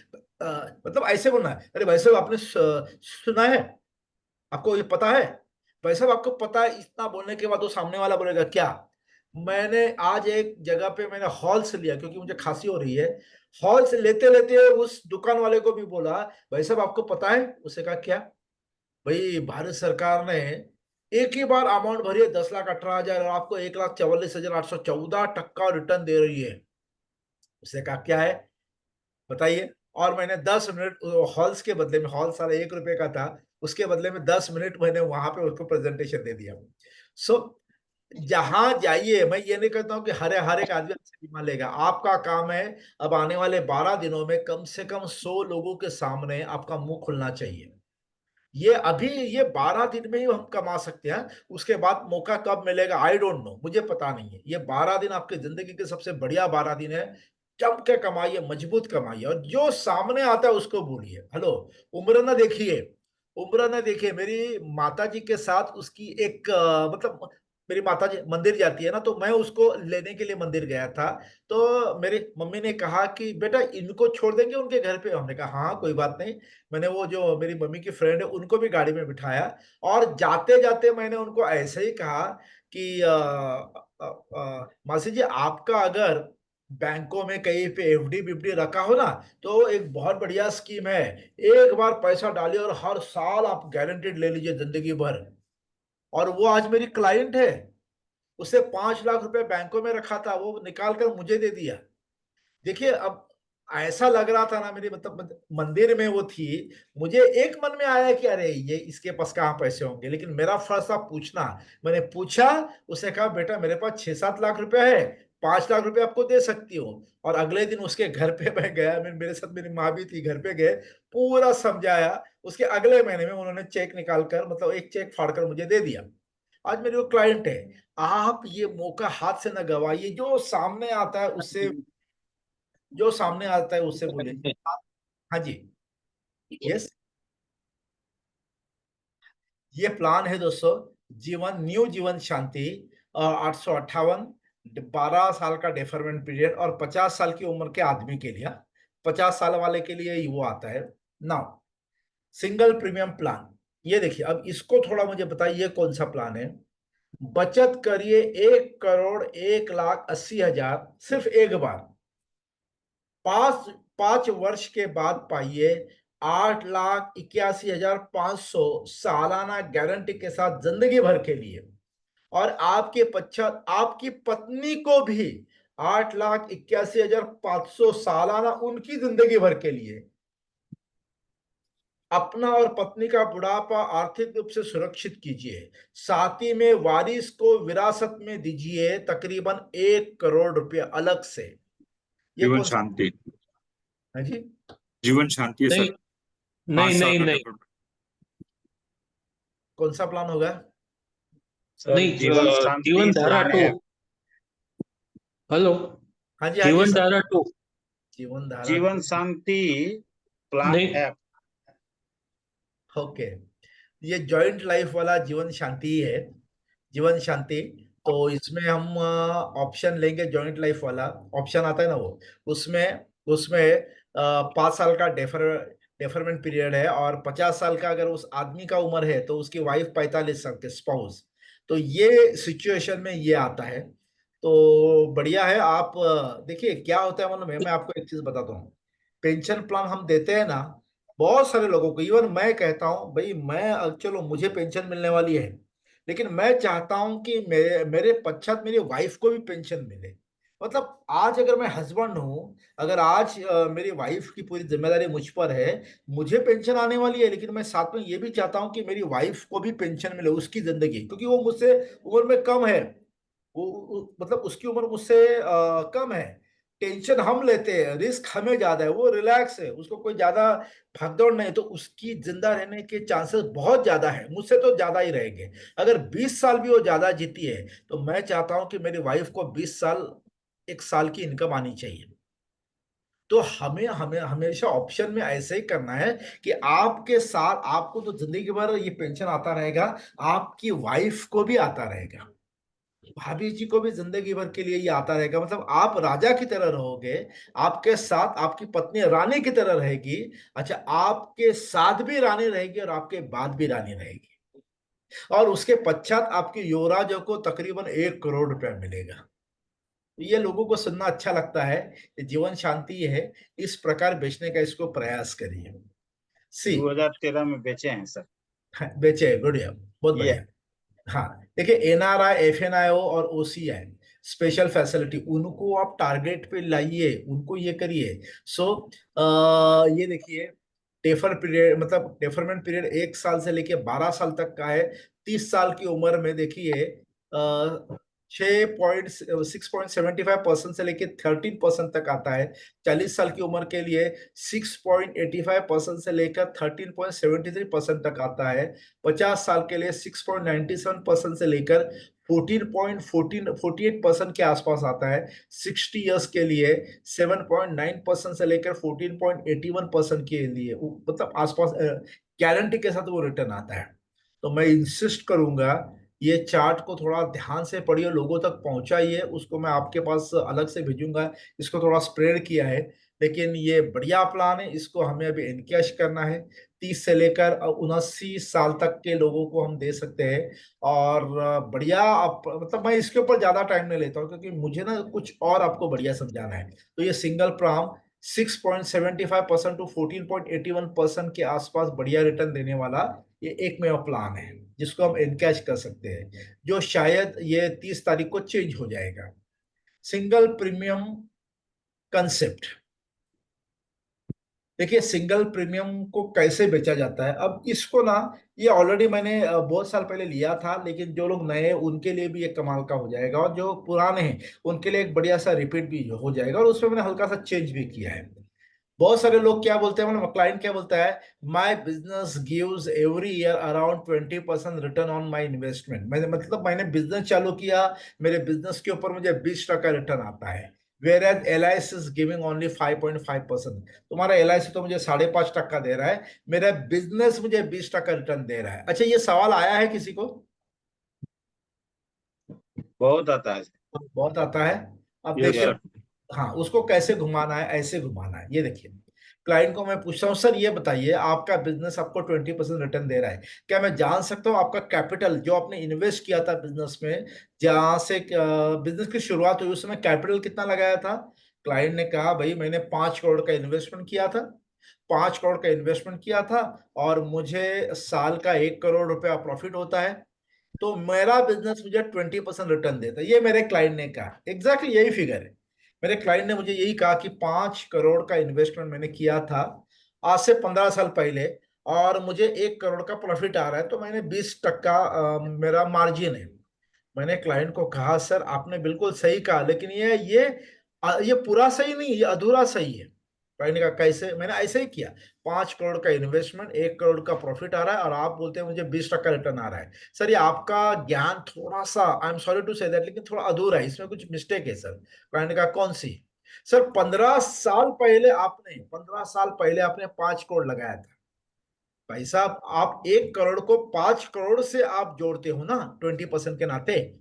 S1: मतलब ऐसे बोलना है, अरे भाई साहब आपने सुना है, आपको ये पता है, भाई साहब आपको पता है, इतना बोलने के बाद वो सामने वाला बोलेगा क्या। मैंने आज एक जगह पे मैंने हॉल से लिया क्योंकि मुझे खांसी हो रही है। हॉल से लेते लेते उस दुकान वाले को भी बोला, भाई साहब आपको पता है, उसे कहा क्या, भाई भारत सरकार ने एक ही बार अमाउंट भरी है 10,18,000 और आपको 1,44,814 टक्का रिटर्न दे रही है। उसने कहा क्या है बताइए। और मैंने 10 मिनट हॉल्स के बदले में, हॉल सारा 1 रुपए का था, उसके बदले में 10 मिनट मैंने वहां पे उसको प्रेजेंटेशन दे दिया। सो जहां जाइए, मैं ये नहीं कहता हूँ कि हर एक आदमी आपसे बीमा लेगा, आपका काम है अब आने वाले 12 दिनों में कम से कम 100 लोगों के सामने आपका मुंह खुलना चाहिए। ये अभी ये 12 दिन में ही हम कमा सकते हैं, उसके बाद मौका कब मिलेगा आई डोंट नो, मुझे पता नहीं है। ये 12 दिन आपकी जिंदगी के सबसे बढ़िया 12 दिन है। जम के कमाइए, मजबूत कमाइए और जो सामने आता है उसको बोलिए। हेलो, उम्र ना देखिए, उम्र ना देखिए। मेरी माता जी के साथ उसकी एक मतलब मेरी माता जी मंदिर जाती है ना, तो मैं उसको लेने के लिए मंदिर गया था। तो मेरी मम्मी ने कहा कि बेटा इनको छोड़ देंगे उनके घर पे, हमने कहा हाँ कोई बात नहीं। मैंने वो जो मेरी मम्मी की फ्रेंड है उनको भी गाड़ी में बिठाया और जाते जाते मैंने उनको ऐसे ही कहा कि मासी जी आपका अगर बैंकों में कहीं पे एफडी बिफडी रखा हो ना, तो एक बहुत बढ़िया स्कीम है। एक बार पैसा डालिए और हर साल आप गारंटेड ले लीजिए जिंदगी भर। और वो आज मेरी क्लाइंट है, उसे 5 लाख रुपए बैंकों में रखा था, वो निकाल कर मुझे दे दिया। देखिए अब ऐसा लग रहा था ना, मेरी मतलब मंदिर में वो थी, मुझे एक मन में आया कि अरे ये इसके पास कहाँ पैसे होंगे, लेकिन मेरा फर्ज था पूछना। मैंने पूछा, उसने कहा बेटा मेरे पास 6-7 लाख रुपए है, 5 लाख रुपए आपको दे सकती हो। और अगले दिन उसके घर पे मैं गया, मेरे साथ मेरी माँ भी थी, घर पे गए, पूरा समझाया। उसके अगले महीने में उन्होंने चेक निकाल कर, मतलब एक चेक फाड़ कर मुझे दे दिया। आज मेरी वो क्लाइंट है। आप ये मौका हाथ से न गवाइए, जो सामने आता है उससे, जो सामने आता है उससे बोले। हाँ जी, यस, ये प्लान है दोस्तों, जीवन न्यू जीवन शांति। 858, 12 साल का डेफरमेंट पीरियड और 50 साल की उम्र के आदमी के लिए, 50 साल वाले के लिए वो आता है। नाउ सिंगल प्रीमियम प्लान, ये देखिए अब इसको थोड़ा मुझे बताइए कौन सा प्लान है। बचत करिए 1,01,80,000 सिर्फ एक बार, 5 वर्ष के बाद पाइए 8,81,500 सालाना गारंटी के साथ जिंदगी भर के लिए। और आपके पश्चात आपकी पत्नी को भी 8,81,500 सालाना उनकी जिंदगी भर के लिए। अपना और पत्नी का बुढ़ापा आर्थिक रूप से सुरक्षित कीजिए, साथ ही में वारिस को विरासत में दीजिए तकरीबन 1 करोड़ रुपए अलग से। ये
S2: जीवन
S1: कौन सा
S2: शांति।
S1: है जी,
S2: जीवन शांति है
S3: नहीं
S2: सर। पांच
S3: नहीं
S2: साल
S3: नहीं
S2: का
S3: नहीं
S2: डेफरमेंट।
S1: कौन सा प्लान होगा।
S4: सर
S3: नहीं,
S4: जीवन शांति
S3: जीवन धारा
S4: प्लान
S3: टू।
S4: है।
S3: हेलो,
S1: हाँ जी, हाँ जी
S3: जीवन
S1: सर,
S3: धारा टू।
S1: जीवन धारा
S4: जीवन
S1: 2।
S4: शांति प्लान
S3: नहीं,
S4: ऐप।
S1: ओके, ये जॉइंट लाइफ वाला जीवन शांति ही है, जीवन शांति। तो इसमें हम ऑप्शन लेंगे जॉइंट लाइफ वाला, ऑप्शन आता है ना वो, उसमें उसमें 5 साल का डेफरमेंट पीरियड है और 50 साल का अगर उस आदमी का उम्र है तो उसकी वाइफ 45 साल के स्पाउस। तो ये सिचुएशन में ये आता है। तो बढ़िया है। आप देखिए क्या होता है, मतलब मैं आपको एक चीज बताता हूँ। पेंशन प्लान हम देते हैं ना बहुत सारे लोगों को, इवन मैं कहता हूं भाई मैं चलो मुझे पेंशन मिलने वाली है, लेकिन मैं चाहता हूं कि मेरे पश्चात मेरी वाइफ को भी पेंशन मिले। मतलब आज अगर मैं हस्बैंड हूं, अगर आज मेरी वाइफ की पूरी जिम्मेदारी मुझ पर है, मुझे पेंशन आने वाली है, लेकिन मैं साथ में ये भी चाहता हूं कि मेरी वाइफ को भी पेंशन मिले उसकी जिंदगी, क्योंकि वो मुझसे उम्र में कम है। मतलब उसकी उम्र मुझसे कम है। टेंशन हम लेते हैं, रिस्क हमें ज्यादा है, वो रिलैक्स है, उसको कोई ज्यादा भागदौड़ नहीं, तो उसकी जिंदा रहने के चांसेस बहुत ज्यादा है, मुझसे तो ज्यादा ही रहेंगे। अगर 20 साल भी वो ज्यादा जीती है, तो मैं चाहता हूं कि मेरी वाइफ को 20 साल, 1 साल की इनकम आनी चाहिए। तो हमें हमें हमेशा ऑप्शन में ऐसे ही करना है कि आपके साथ आपको तो जिंदगी भर ये पेंशन आता रहेगा, आपकी वाइफ को भी आता रहेगा, भाभी जी को भी जिंदगी भर के लिए ये आता रहेगा। मतलब आप राजा की तरह रहोगे, आपके साथ आपकी पत्नी रानी की तरह रहेगी। अच्छा, आपके साथ भी रानी रहेगी और आपके बाद भी रानी रहेगी, और उसके पश्चात आपके युवराजों को तकरीबन 1 करोड़ रुपया मिलेगा। ये लोगों को सुनना अच्छा लगता है, ये जीवन शांति है, इस प्रकार बेचने का इसको प्रयास करिए। सी
S4: 2013 में बेचे हैं सर।
S1: बेचे, बढ़िया, बहुत
S4: ये
S1: बढ़िया। हाँ, देखिए एनआरआई, एफएनआईओ और ओसीआई स्पेशल फैसिलिटी, उनको आप टारगेट पे लाइए, उनको ये करिए। सो ये देखिए, डेफर पीरियड मतलब डेफरमेंट पीरियड 1 साल से लेके 12 साल तक का है। 30 साल की उम्र में देखिए 6.75% से लेके 13% तक आता है। 40 साल की उम्र के लिए 6.85% से लेकर 13.73% तक आता है। 50 साल के लिए 6.97% से लेकर 48% के आसपास आता है। 60 ईयर्स के लिए 7.9% से लेकर 14.81% के लिए मतलब आसपास गारंटी के साथ वो रिटर्न आता है। तो मैं इंसिस्ट करूंगा, ये चार्ट को थोड़ा ध्यान से पढ़िए, लोगों तक पहुंचाइए, उसको मैं आपके पास अलग से भेजूंगा, इसको थोड़ा स्प्रेड किया है। लेकिन ये बढ़िया प्लान है, इसको हमें अभी इनकैश करना है। 30 से लेकर 79 साल तक के लोगों को हम दे सकते हैं। और बढ़िया आप मतलब मैं इसके ऊपर ज्यादा टाइम नहीं लेता हूँ, क्योंकि मुझे ना कुछ और आपको बढ़िया समझाना है। तो ये सिंगल प्राइम 6.75% टू 14.81% के आसपास बढ़िया रिटर्न देने वाला ये एकमेव प्लान है, जिसको हम इनकैश कर सकते हैं, जो शायद ये 30 तारीख को चेंज हो जाएगा। सिंगल प्रीमियम कंसेप्ट, देखिए सिंगल प्रीमियम को कैसे बेचा जाता है। अब इसको ना, ये ऑलरेडी मैंने बहुत साल पहले लिया था, लेकिन जो लोग नए हैं उनके लिए भी एक कमाल का हो जाएगा, और जो पुराने हैं उनके लिए एक बढ़िया सा रिपीट भी हो जाएगा, और उसमें मैंने हल्का सा चेंज भी किया है। बहुत सारे लोग क्या बोलते हैं, मतलब क्लाइंट क्या बोलता है, my business gives every year around 20% return on my investment. मैंने मतलब मैंने बिजनेस चालू किया, मेरे बिजनेस के ऊपर मुझे 20% रिटर्न आता है, whereas L I C is giving only 5.5%। तुम्हारा एल आई सी तो मुझे 5.5% दे रहा है, मेरा बिजनेस मुझे 20% रिटर्न दे रहा है। अच्छा, ये सवाल आया है किसी को?
S4: बहुत आता है।
S1: बहुत आता है। अब
S3: यस
S1: देखिए,
S3: सर।
S1: हाँ, उसको कैसे घुमाना है, ऐसे घुमाना है। ये देखिए, क्लाइंट को मैं पूछता हूँ, सर ये बताइए, आपका बिजनेस आपको 20% रिटर्न दे रहा है, क्या मैं जान सकता हूँ आपका कैपिटल जो आपने इन्वेस्ट किया था बिजनेस में, जहां से बिजनेस की शुरुआत हुई, उसमें कैपिटल कितना लगाया था? क्लाइंट ने कहा, भाई मैंने 5 करोड़ का इन्वेस्टमेंट किया था, 5 करोड़ का इन्वेस्टमेंट किया था, और मुझे साल का 1 करोड़ रुपया प्रॉफिट होता है, तो मेरा बिजनेस मुझे 20% रिटर्न देता है। ये मेरे क्लाइंट ने कहा, एग्जैक्टली यही फिगर है। मेरे क्लाइंट ने मुझे यही कहा कि 5 करोड़ का इन्वेस्टमेंट मैंने किया था आज से 15 साल पहले, और मुझे 1 करोड़ का प्रॉफिट आ रहा है, तो मैंने 20% मेरा मार्जिन है। मैंने क्लाइंट को कहा, सर आपने बिल्कुल सही कहा, लेकिन ये पूरा सही नहीं, ये अधूरा सही है। क्लाइंट ने कहा, कैसे? मैंने ऐसे ही किया, 5 करोड़ का इन्वेस्टमेंट, 1 करोड़ का प्रॉफिट आ रहा है, और आप बोलते हैं मुझे 20% रिटर्न आ रहा है। सर ये आपका ज्ञान थोड़ा सा, I am sorry to say that, लेकिन थोड़ा अधूरा है, इसमें कुछ मिस्टेक है सर। क्लाइंट ने कहा, कौन सी? सर 15 साल पहले आपने 5 करोड़ लगाया था। भाई साहब, आप 1 करोड़ को 5 करोड़ से आप जोड़ते हो ना 20% के नाते।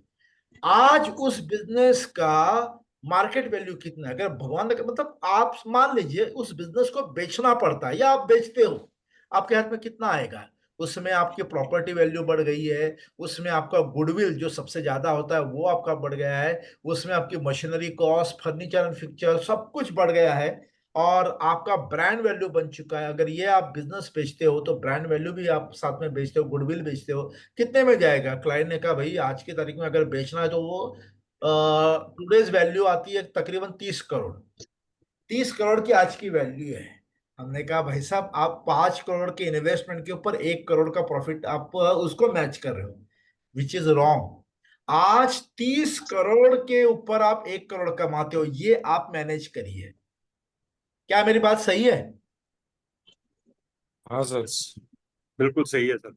S1: आज उस बिजनेस का मार्केट वैल्यू कितना है? अगर भगवान का मतलब आप मान लीजिए उस बिजनेस को बेचना पड़ता है, या आप बेचते हो, आपके हाथ में कितना आएगा? उसमें आपकी प्रॉपर्टी वैल्यू बढ़ गई है, उसमें आपका गुडविल जो सबसे ज्यादा होता है वो आपका बढ़ गया है, उसमें आपकी machinery cost, furniture and fixture सब कुछ बढ़ गया है। और आपका ब्रांड वैल्यू बन चुका है। अगर ये आप बिजनेस बेचते हो तो ब्रांड वैल्यू भी आप साथ में बेचते हो, गुडविल बेचते हो। कितने में जाएगा? क्लाइंट ने कहा भाई आज की तारीख में अगर बेचना है तो वो टुडेज वैल्यू आती है तकरीबन 30 करोड़। 30 करोड़ की आज की वैल्यू है। हमने कहा भाई साहब आप 5 करोड़ के इन्वेस्टमेंट के ऊपर 1 करोड़ का प्रॉफिट आप उसको मैच कर रहे हो, विच इज रॉन्ग। आज 30 करोड़ के ऊपर आप 1 करोड़ कमाते हो, ये आप मैनेज करिए। क्या मेरी बात सही है?
S3: हाँ सर, बिल्कुल सही है सर।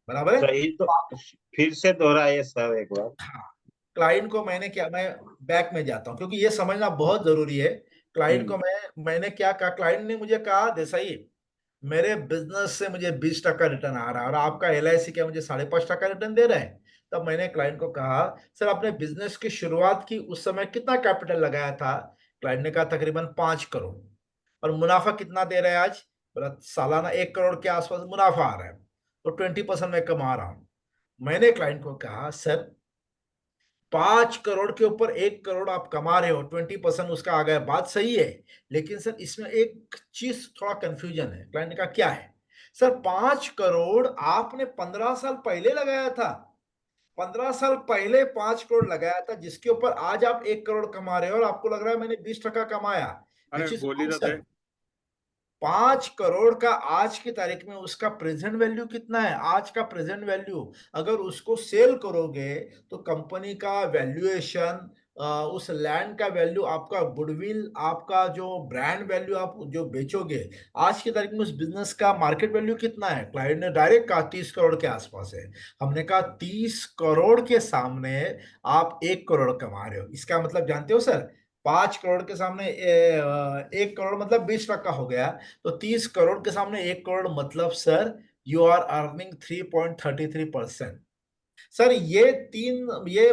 S1: बराबर है।
S4: सही तो फिर से दोहराइए सर एक बार।
S1: हाँ, क्लाइंट को मैंने क्या, मैं बैक में जाता हूँ क्योंकि ये समझना बहुत जरूरी है। क्लाइंट को मैंने क्या कहा, क्लाइंट ने मुझे कहा देसाई मेरे बिजनेस से मुझे 20% रिटर्न आ रहा है और आपका LIC क्या मुझे 5.5% रिटर्न दे रहा है। तब मैंने क्लाइंट को कहा सर आपने बिजनेस की शुरुआत की उस समय कितना कैपिटल लगाया था? क्लाइंट ने कहा तकरीबन 5 करोड़। और मुनाफा कितना दे रहा है आज? बोला सालाना 1 करोड़ के आसपास मुनाफा आ रहा है, तो 20% मैं कमा रहा हूं। मैंने क्लाइंट को कहा सर 5 करोड़ के ऊपर 1 करोड़ आप कमा रहे हो, 20% उसका आ गया, बात सही है। लेकिन सर इसमें एक चीज थोड़ा कंफ्यूजन है। क्लाइंट ने कहा क्या है? सर 5 करोड़ आपने 15 साल पहले लगाया था। 15 साल पहले 5 करोड़ लगाया था जिसके ऊपर आज आप 1 करोड़ कमा रहे हो और आपको लग रहा है मैंने 20% कमाया,
S3: अरे
S1: विच इज
S3: बोल ही रहे थे।
S1: सर। 5 करोड़ का आज की तारीख में उसका प्रेजेंट वैल्यू कितना है? आज का प्रेजेंट वैल्यू अगर उसको सेल करोगे तो कंपनी का वैल्यूएशन, उस लैंड का वैल्यू, आपका गुडविल, आपका जो ब्रांड वैल्यू आप जो बेचोगे, आज की तारीख में उस बिजनेस का मार्केट वैल्यू कितना है? क्लाइंट ने डायरेक्ट कहा 30 करोड़ के आसपास है। हमने कहा 30 करोड़ के सामने आप 1 करोड़ कमा रहे हो, इसका मतलब जानते हो सर? 5 करोड़ के सामने 1 करोड़ मतलब 20% हो गया। तो 30 करोड़ के सामने 1 करोड़ मतलब sir you are earning 3.33%। Sir ये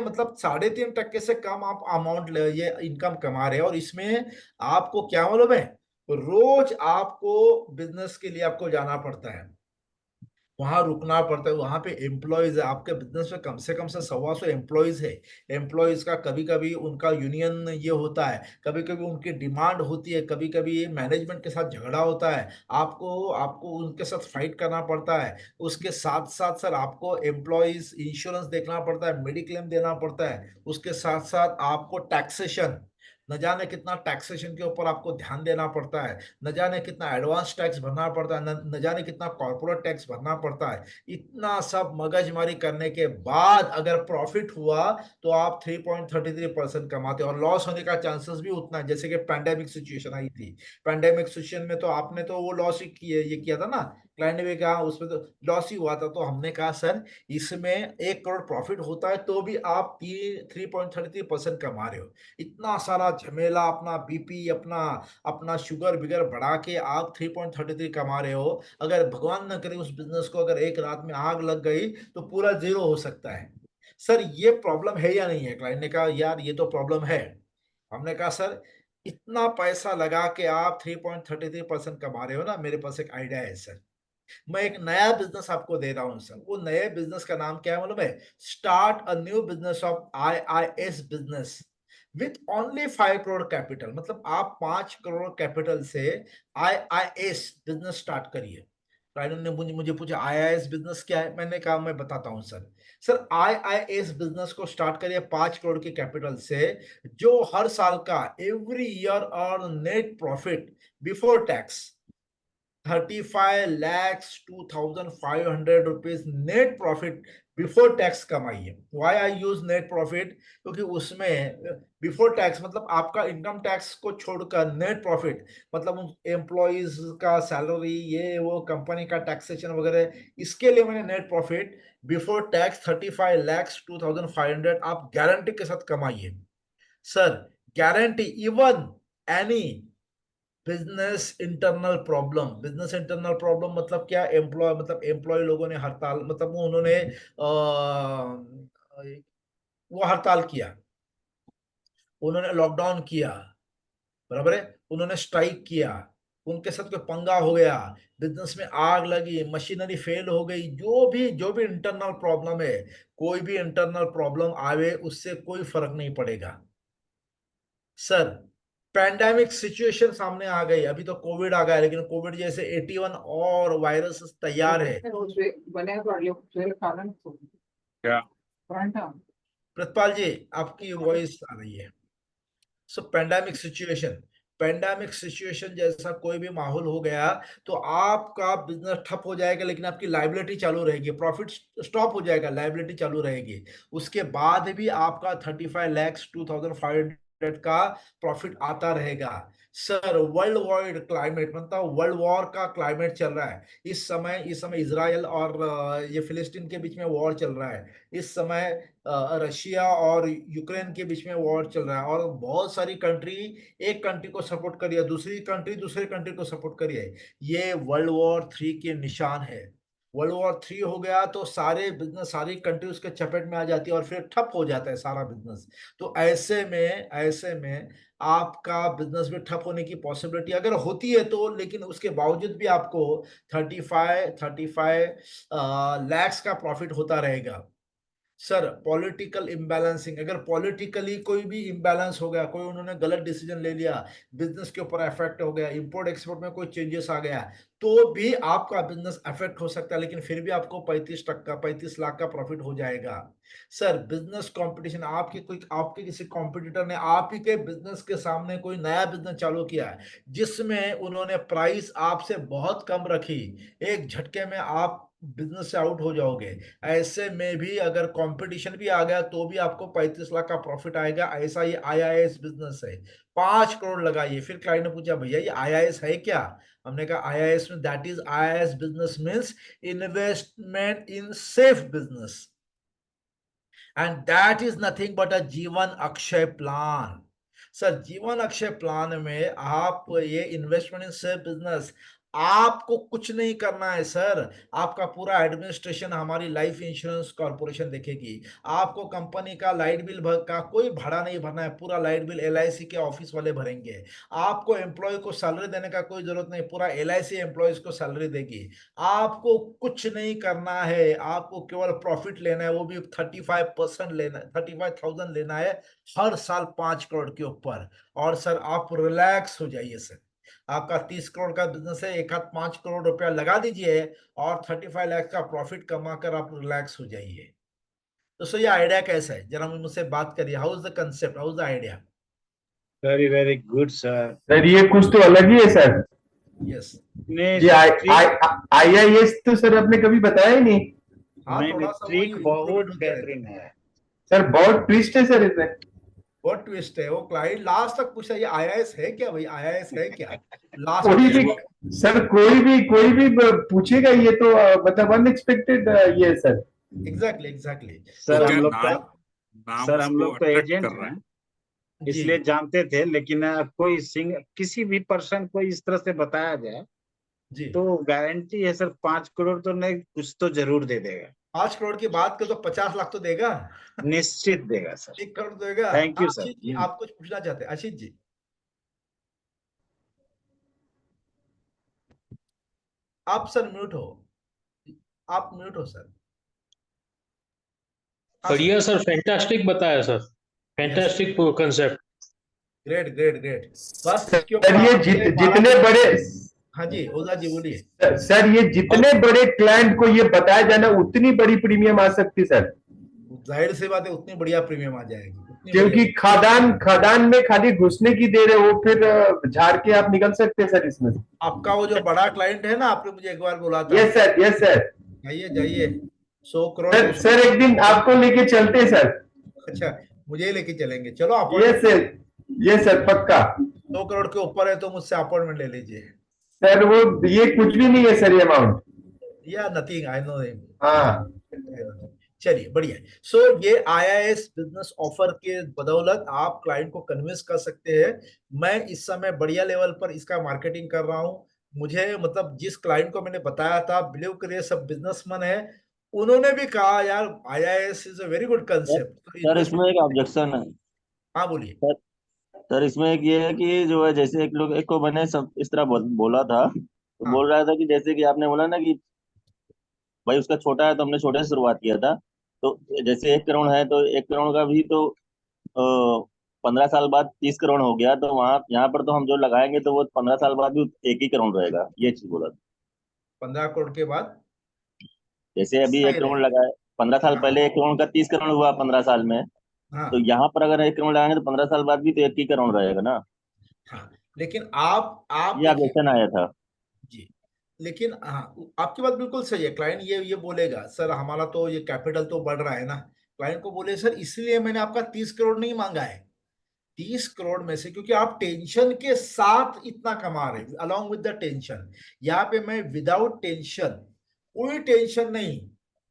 S1: मतलब 3.5% से कम आप अमाउंट ये इनकम कमा रहे हैं। और इसमें आपको क्या मालूम है, रोज आपको बिजनेस के लिए आपको जाना पड़ता है, वहां रुकना पड़ता है, वहां पे एम्प्लॉयज है। आपके बिजनेस में कम से कम से 125 एम्प्लॉयज है। एम्प्लॉयज का कभी कभी उनका यूनियन ये होता है, कभी कभी उनकी डिमांड होती है, कभी कभी मैनेजमेंट के साथ झगड़ा होता है, आपको आपको उनके साथ फाइट करना पड़ता है। उसके साथ साथ सर आपको एम्प्लॉयज इंश्योरेंस देखना पड़ता है, मेडिक्लेम देना पड़ता है। उसके साथ साथ आपको टैक्सेशन, न जाने कितना टैक्सेशन के ऊपर आपको ध्यान देना पड़ता है, न जाने कितना एडवांस टैक्स भरना पड़ता है, न जाने कितना कॉर्पोरेट टैक्स भरना पड़ता है। इतना सब मगजमारी करने के बाद अगर प्रॉफिट हुआ तो आप 3.33% कमाते हो और लॉस होने का चांसेस भी उतना है। जैसे कि पैंडेमिक सिचुएशन आई थी, पैंडेमिक सिचुएशन में तो आपने तो वो लॉस ही ये किया था ना, क्लाइंट ने भी कहा उसमें तो लॉस ही हुआ था। तो हमने कहा सर इसमें 1 करोड़ प्रॉफिट होता है तो भी आप 3.33% कमा रहे हो। इतना सारा झमेला, अपना बीपी, अपना अपना शुगर बिगर बढ़ा के आप 3.33 कमा रहे हो। अगर भगवान न करे उस बिजनेस को अगर एक रात में आग लग गई तो पूरा जीरो हो सकता है। सर ये प्रॉब्लम है या नहीं है? क्लाइंट ने कहा यार ये तो प्रॉब्लम है। हमने कहा सर इतना पैसा लगा के आप 3.33% कमा रहे हो ना, मेरे पास एक आइडिया है सर। मैं एक नया बिजनेस आपको दे रहा हूं सर। वो नए बिजनेस का नाम क्या है मालूम है? Start a new business of IIS business with only 5 crore capital. मतलब आप 5 करोड़ कैपिटल से IIS बिजनेस स्टार्ट करिए। राइडर ने मुझे मुझे पूछा IIS बिजनेस क्या है? मैंने कहा मैं बताता हूँ सर। सर IIS बिजनेस को स्टार्ट करिए 5 करोड़ के कैपिटल से, जो हर साल का एवरी ईयर और net profit before tax 35,02,500 rupees net profit before tax कमाइए। वाई आई यूज नेट प्रॉफिट? क्योंकि उसमें बिफोर टैक्स मतलब आपका इनकम टैक्स को छोड़कर नेट प्रॉफिट मतलब एम्प्लॉयज का सैलरी, ये वो कंपनी का टैक्सेशन वगैरह, इसके लिए मैंने नेट प्रॉफिट बिफोर टैक्स 35,02,500 आप गारंटी के साथ कमाइए sir. Guarantee even any business internal problem मतलब क्या? एम्प्लॉय लोगों ने हड़ताल, मतलब वो उन्होंने वो हड़ताल किया, उन्होंने लॉकडाउन किया, बराबर है, उन्होंने स्ट्राइक किया, उनके साथ कोई पंगा हो गया, बिजनेस में आग लगी, मशीनरी फेल हो गई, जो भी इंटरनल प्रॉब्लम है, कोई भी इंटरनल प्रॉब्लम आवे उससे कोई फर्क नहीं पड़ेगा सर। पैंडेमिक सिचुएशन सामने आ गई, अभी तो कोविड आ गया, लेकिन कोविड जैसे 81 और वायरस तैयार है।
S3: क्या
S1: प्रतिपाल जी, आपकी वॉइस आ रही है। सो पैंडेमिक सिचुएशन जैसा कोई भी माहौल हो गया तो आपका बिजनेस ठप हो जाएगा, लेकिन आपकी लाइबिलिटी चालू रहेगी, प्रॉफिट स्टॉप हो जाएगा, लाइबिलिटी चालू रहेगी। उसके बाद भी आपका 35 लाख 2,500 का प्रॉफिट आता रहेगा। सर, वर्ल्ड वाइड क्लाइमेट, मतलब वर्ल्ड वॉर का क्लाइमेट चल रहा है इस समय इजराइल और ये फिलिस्तीन के बीच में वॉर चल रहा है। इस समय रशिया और यूक्रेन के बीच में वॉर चल रहा है, और बहुत सारी कंट्री एक कंट्री को सपोर्ट कर रही है, दूसरी कंट्री दूसरे कंट्री को सपोर्ट कर रही है। ये वर्ल्ड वॉर 3 के निशान है। वर्ल्ड वॉर 3 हो गया तो सारे बिजनेस, सारी कंट्री उसके चपेट में आ जाती है और फिर ठप हो जाता है सारा बिजनेस। तो ऐसे में आपका बिजनेस भी ठप होने की पॉसिबिलिटी अगर होती है तो, लेकिन उसके बावजूद भी आपको 35 लैक्स का प्रॉफिट होता रहेगा। सर, पॉलिटिकल इम्बैलेंसिंग, अगर पॉलिटिकली कोई भी इम्बैलेंस हो गया, कोई उन्होंने गलत डिसीजन ले लिया, बिजनेस के ऊपर इफेक्ट हो गया, इंपोर्ट एक्सपोर्ट में कोई चेंजेस आ गया, तो भी आपका बिजनेस अफेक्ट हो सकता है, लेकिन फिर भी आपको 35 लाख का प्रॉफिट हो जाएगा। सर, बिजनेस कंपटीशन, आपके किसी कॉम्पिटिटर ने आप ही के बिजनेस के सामने कोई नया बिजनेस चालू किया है जिसमें उन्होंने प्राइस आपसे बहुत कम रखी, एक झटके में आप बिजनेस से आउट हो जाओगे। ऐसे में भी अगर कंपटीशन भी आ गया तो भी आपको 35 लाख का प्रॉफिट आएगा। ऐसा ही आईआईएस बिजनेस है। 5 करोड़ लगाइए। फिर क्लाइंट ने पूछा, भैया ये आईआईएस है क्या? हमने कहा आईआईएस में, that is IIS business means investment in safe business, and that is nothing but a Jeevan Akshay plan. Sir, जीवन अक्षय प्लान में आप ये इन्वेस्टमेंट इन सेफ बिजनेस, आपको कुछ नहीं करना है सर। आपका पूरा एडमिनिस्ट्रेशन हमारी लाइफ इंश्योरेंस कॉर्पोरेशन देखेगी। आपको कंपनी का लाइट बिल का कोई भाड़ा नहीं भरना है, पूरा लाइट बिल एलआईसी के ऑफिस वाले भरेंगे। आपको एम्प्लॉय को सैलरी देने का कोई जरूरत नहीं, पूरा एलआईसी एम्प्लॉयज को सैलरी देगी। आपको कुछ नहीं करना है, आपको केवल प्रॉफिट लेना है, वो भी 35% लेना है, 35,000 लेना है हर साल 5 करोड़ के ऊपर। और सर, आप रिलैक्स हो जाइए सर। आपका 30 करोड़ का बिजनेस है, एक हाथ 5 करोड़ रुपया लगा दीजिए और 35 लाख का प्रॉफिट कमाकर आप रिलैक्स हो जाइए। तो सर, ये आइडिया कैसा है? जरा मुझसे बात करिए। How is the concept, how is the idea?
S4: Very very good sir.
S5: Sir ये कुछ तो अलग ही है सर।
S1: यस।
S5: ये आईआईएस तो सर आपने कभी बताया ही नहीं।
S1: हाँ,
S4: नहीं
S1: थोड़ा सा वही
S4: ट्रिक बहुत
S1: इम्प्रूवमेंट होता रहता
S4: बेहतरीन
S1: है।
S4: है।
S5: सर बहुत ट्विस्ट है सर इसमें।
S1: बहुत ट्विस्ट है। वो क्लाइंट लास्ट तक पूछा, ये आईआईएस है क्या भाई, आईआईएस है क्या? लास्ट
S5: कोई
S1: में
S5: भी सर, कोई भी पूछेगा ये तो मतलब अनएक्सपेक्टेड ये है सर।
S1: Exactly exactly.
S4: सर
S3: तो
S4: हम
S3: क्या
S4: लोग तो
S3: नाम
S4: सर हम
S3: उसको
S4: लोग तो
S3: अट्रैक्ट
S4: एजेंट
S3: कर रहे
S4: हैं,
S1: जी
S4: इसलिए जानते थे, लेकिन किसी भी पर्सन को इस तरह से बताया जाए
S1: जी।
S4: तो गारंटी है सर 5 करोड़ तो नहीं, कुछ तो जरूर दे देगा।
S1: 5 करोड़ की बात कर तो 50 लाख तो देगा।
S4: निश्चित देगा सर।
S1: 1 करोड़ देगा।
S4: थैंक
S1: हाँ,
S4: यू सर।
S1: आशीष जी, आप कुछ पूछना चाहते हैं? आशीष जी, आप सर म्यूट हो, आप म्यूट हो सर। हाँ सर।
S2: बढ़िया सर, फैंटास्टिक बताया sir,
S1: yes,
S2: fantastic concept.
S1: Great great great. बस इसके
S5: सर
S1: ऊपर
S5: ये
S1: आपसे 12
S5: जितने
S1: दिन।
S5: बड़े
S1: हाँ जी, ओझा जी बोलिए।
S5: सर ये जितने बड़े क्लाइंट को ये बताया जाना उतनी बड़ी प्रीमियम आ सकती सर।
S1: जाहिर सी बात है, उतनी बढ़िया प्रीमियम आ जाएगी, उतनी
S5: क्योंकि
S1: बढ़िया।
S5: खादान में खाली घुसने की देर है, वो फिर झाड़ के आप निकल सकते हैं सर इसमें।
S1: आपका वो जो बड़ा क्लाइंट है ना, आपने मुझे एक बार बोला था,
S5: यस सर, यस सर।
S1: जाइए जाइए, 100 करोड़
S5: सर
S1: उसको।
S5: सर एक दिन आपको लेके चलते हैं सर।
S1: अच्छा, मुझे ही लेके चलेंगे, चलो
S5: yes
S1: appointment.
S5: Sir, yes sir पक्का।
S1: 100 करोड़ के ऊपर है तो मुझसे अपॉइंटमेंट ले लीजिए।
S5: सर वो ये कुछ भी नहीं है सर ये अमाउंट।
S1: या नथिंग, आई नो।
S5: हाँ
S1: चलिए, बढ़िया है। सो ये आईआईएस बिजनेस ऑफर के बदौलत आप क्लाइंट को कन्विंस कर सकते हैं। मैं इस समय बढ़िया लेवल पर इसका मार्केटिंग कर रहा हूँ। मुझे, मतलब जिस क्लाइंट को मैंने बताया था, बिलीव करिए, सब बिजनेसमैन है, उन्होंने भी कहा यार IIS is a very good
S6: sir
S1: concept, तो
S6: सर, इसमें एक
S1: इन्वेस्टमेंट।
S6: ऑब्जेक्शन है।
S1: हाँ बोलिए।
S6: सर सर इसमें एक ये है कि जो है, जैसे एक को मैंने सब इस तरह बोला था, तो
S1: हाँ
S6: बोल रहा था कि जैसे कि आपने बोला ना कि भाई उसका छोटा है तो हमने छोटे से शुरुआत किया था। तो जैसे 1 करोड़ है तो 1 करोड़ का भी तो 15 साल बाद 30 करोड़ हो गया, तो वहां यहाँ पर तो हम जो लगाएंगे तो वो 15 साल बाद भी 1 ही करोड़ रहेगा, ये चीज बोला था।
S1: 15 करोड़ के बाद
S6: जैसे अभी
S1: सही
S6: 1 करोड़
S1: रहेगा।
S6: लगाए, 15 साल
S1: हाँ
S6: पहले 1 करोड़ का 30 करोड़ हुआ 15 साल में। तो
S1: हाँ
S6: यहाँ पर अगर 1 करोड़ लगाएंगे तो 15 साल बाद भी तो 1 ही करोड़ रहेगा ना।
S1: हाँ। लेकिन आप
S6: ये
S1: देखिए
S6: ऑब्जेक्शन आया था।
S1: जी, लेकिन हाँ, आपकी बात बिल्कुल सही है। क्लाइंट ये बोलेगा सर हमारा तो ये कैपिटल तो बढ़ रहा है ना। क्लाइंट को बोले सर इसलिए मैंने आपका 30 करोड़ नहीं मांगा है। 30 करोड़ में से क्योंकि आप टेंशन के साथ इतना कमा रहे हैं, अलॉन्ग विद द टेंशन। यहाँ पे मैं विदाउट टेंशन, कोई टेंशन नहीं,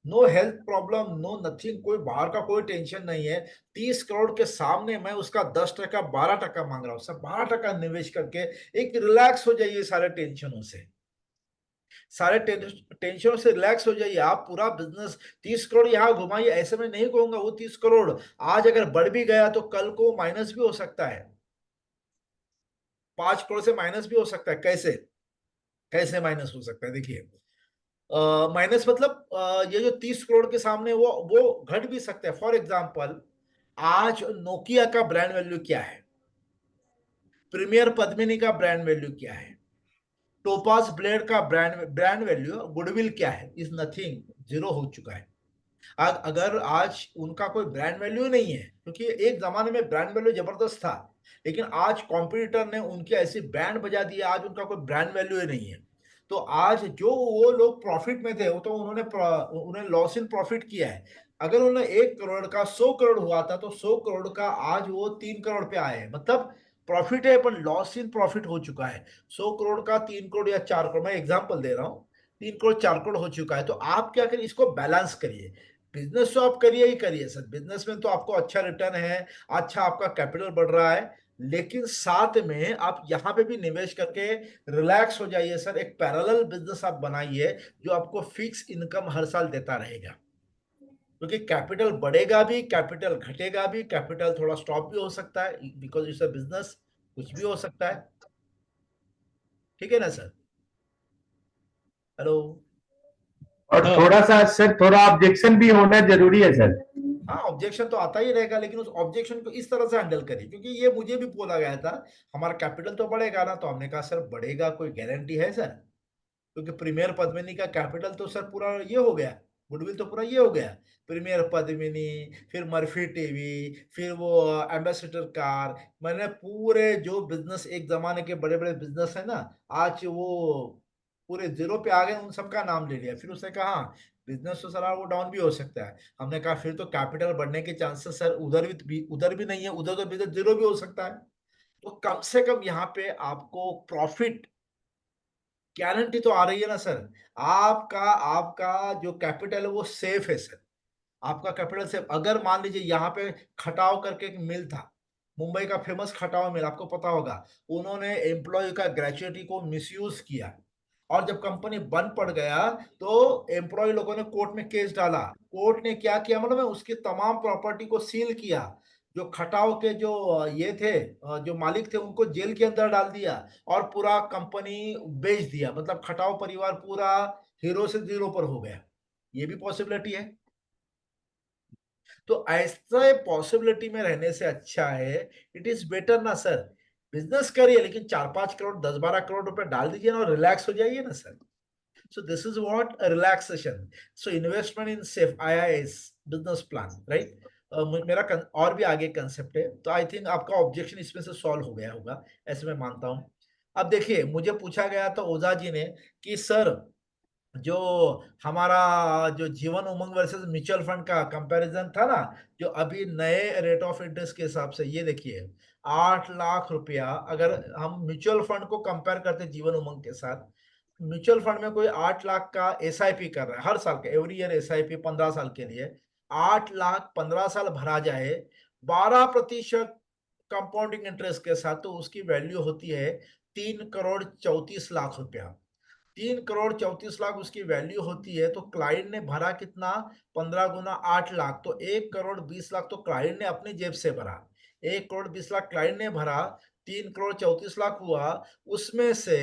S1: no health problem, no nothing, कोई बाहर का कोई टेंशन नहीं है। 30 करोड़ के सामने मैं उसका 10% 12% मांग रहा हूँ सर। 12% निवेश करके एक रिलैक्स हो जाइए सारे टेंशनों से, सारे टेंशनों से रिलैक्स हो जाइए। आप पूरा बिजनेस 30 करोड़ यहाँ घुमाइए। ऐसे में नहीं कहूंगा वो 30 करोड़ आज अगर बढ़ भी गया तो कल को माइनस भी हो सकता है, 5 करोड़ से माइनस भी हो सकता है। कैसे कैसे माइनस हो सकता है देखिए, माइनस मतलब ये जो 30 करोड़ के सामने वो घट भी सकता है। फॉर एग्जाम्पल आज नोकिया का ब्रांड वैल्यू क्या है, प्रीमियर पद्मिनी का ब्रांड वैल्यू क्या है, टोपाज ब्लेड का ब्रांड वैल्यू गुडविल क्या है, इज नथिंग, जीरो हो चुका है। अगर आज उनका कोई ब्रांड वैल्यू नहीं है, क्योंकि एक जमाने में ब्रांड वैल्यू जबरदस्त था, लेकिन आज कॉम्पिटिटर ने उनकी ऐसी बैंड बजा दी, आज उनका कोई ब्रांड वैल्यू ही नहीं है। तो आज जो वो लोग प्रॉफिट में थे वो तो उन्हें लॉस इन प्रॉफिट किया है। अगर उन्होंने 1 करोड़ का 100 करोड़ हुआ था तो 100 करोड़ का आज वो 3 करोड़ पे आए हैं, मतलब प्रॉफिट है पर लॉस इन प्रॉफिट हो चुका है। 100 करोड़ का 3 करोड़ या 4 करोड़, मैं एग्जाम्पल दे रहा हूँ, 3 करोड़ 4 करोड़ हो चुका है। तो आप क्या करिए, इसको बैलेंस करिए। बिजनेस तो आप करिए ही करिए सर, बिजनेस में तो आपको अच्छा रिटर्न है, अच्छा आपका कैपिटल बढ़ रहा है, लेकिन साथ में आप यहाँ पे भी निवेश करके रिलैक्स हो जाइए सर। एक पैरेलल बिजनेस आप बनाइए जो आपको फिक्स इनकम हर साल देता रहेगा, क्योंकि कैपिटल बढ़ेगा भी, कैपिटल घटेगा भी, कैपिटल थोड़ा स्टॉप भी हो सकता है बिकॉज इट्स अ बिजनेस, कुछ भी हो सकता है। ठीक है ना सर? हेलो?
S5: और
S2: हाँ।
S5: थोड़ा सा सर, थोड़ा ऑब्जेक्शन भी होना जरूरी है सर।
S1: हाँ, ऑब्जेक्शन तो आता ही रहेगा, लेकिन उस ऑब्जेक्शन को इस तरह से हैंडल करिए, क्योंकि ये मुझे भी बोला गया था हमारा कैपिटल तो बढ़ेगा ना, तो हमने कहा सर बढ़ेगा, कोई गारंटी है सर? क्योंकि प्रीमियर पद्मिनी का कैपिटल तो सर पूरा ये हो गया, गुडविल तो पूरा ये हो गया। प्रीमियर पद्मिनी, फिर मर्फी टीवी, फिर वो एम्बेसडर कार, मैंने पूरे जो बिजनेस एक जमाने के बड़े बड़े बिजनेस है ना, आज वो पूरे जीरो पे आ गए, उन सबका नाम ले लिया। फिर उसने कहा बिजनेस तो सर वो डाउन भी हो सकता है। हमने कहा फिर तो कैपिटल बढ़ने के चांसेस सर उधर भी नहीं है, उधर तो बिजनेस जीरो भी हो सकता है। तो कम से कम यहाँ पे आपको प्रॉफिट गारंटी तो आ रही है ना सर। आपका आपका जो कैपिटल है वो सेफ है सर। आपका कैपिटल सेफ, अगर मान लीजिए यहाँ पे खटाव करके एक मिल था, मुंबई का फेमस खटाव मिल, आपको पता होगा, उन्होंने एम्प्लॉय का ग्रेचुइटी को मिसयूज किया, और जब कंपनी बंद पड़ गया तो एम्प्लॉय लोगों ने कोर्ट में केस डाला। कोर्ट ने क्या किया मतलब उसकी तमाम प्रॉपर्टी को सील किया। जो खटाव के जो ये थे, जो मालिक थे, उनको जेल के अंदर डाल दिया, और पूरा कंपनी बेच दिया। मतलब खटाव परिवार पूरा हीरो से जीरो पर हो गया। ये भी पॉसिबिलिटी है। तो ऐसा पॉसिबिलिटी में रहने से अच्छा है, इट इज बेटर ना सर, बिजनेस करिए लेकिन 4-5 करोड़ 10-12 करोड़ रुपए डाल दीजिए ना और रिलैक्स हो जाइए ना sir. So this is what a relaxation. So investment in safe IIS business plan, right? मेरा और भी आगे कंसेप्ट है, तो आई थिंक आपका ऑब्जेक्शन इसमें से सॉल्व हो गया होगा, ऐसे मैं मानता हूं। अब देखिए, मुझे पूछा गया था ओझा जी ने कि सर जो हमारा जो Jeevan Umang versus mutual fund का कंपैरिजन था ना, जो अभी नए रेट ऑफ इंटरेस्ट के हिसाब से, ये देखिए 8 लाख रुपया अगर हम म्यूचुअल फंड को कंपेयर करते जीवन उमंग के साथ, म्यूचुअल फंड में कोई 8 लाख का एसआईपी कर रहा है हर साल का, एवरी ईयर एसआईपी 15 साल के लिए, 8 लाख 15 साल भरा जाए 12% कंपाउंडिंग इंटरेस्ट के साथ, तो उसकी वैल्यू होती है 3 करोड़ 34 लाख रुपया। 3 करोड़ 34 लाख उसकी वैल्यू होती है। तो क्लाइंट ने भरा कितना, 15 गुना 8 लाख, तो 1 करोड़ 20 लाख तो क्लाइंट ने अपनी जेब से भरा, 1 करोड़ 20 लाख क्लाइंट ने भरा, 3 करोड़ 34 लाख हुआ। उसमें से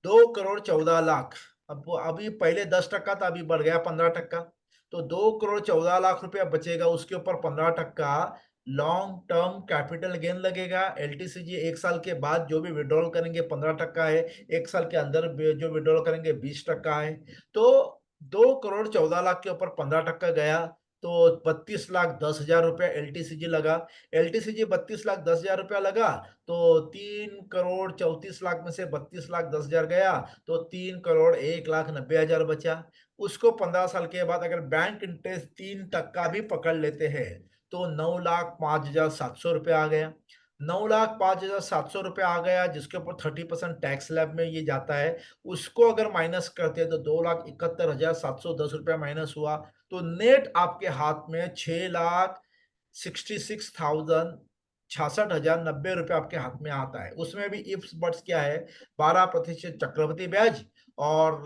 S1: 2 करोड़ 14 लाख, अब अभी पहले 10% था, अभी बढ़ गया 15%, तो 2 करोड़ 14 लाख रुपया बचेगा, उसके ऊपर 15% लॉन्ग टर्म कैपिटल गेन लगेगा। एलटीसीजी 1 साल के बाद जो भी विड्रॉल करेंगे 15% है, 1 साल के अंदर जो विड्रॉल करेंगे 20% है। तो 2,14,00,000 के ऊपर 15% गया तो 32,10,000 रुपया एलटीसीजी लगा। एलटीसीजी 32,10,000 रुपया लगा तो 3,34,00,000 में से 32,10,000 गया तो 3,01,90,000 बचा। उसको 15 साल के बाद अगर बैंक इंटरेस्ट 3% भी पकड़ लेते हैं तो 9,05,700 रुपया आ गया। 9,05,700 रुपया आ गया, जिसके ऊपर 30% टैक्स स्लैब में ये जाता है। उसको अगर माइनस करते हैं तो 2,71,710 रुपया माइनस हुआ। तो नेट आपके हाथ में 6,66,066,090 रुपया आपके हाथ में आता है। उसमें भी इफ्स बट्स क्या है, 12% चक्रवृद्धि ब्याज और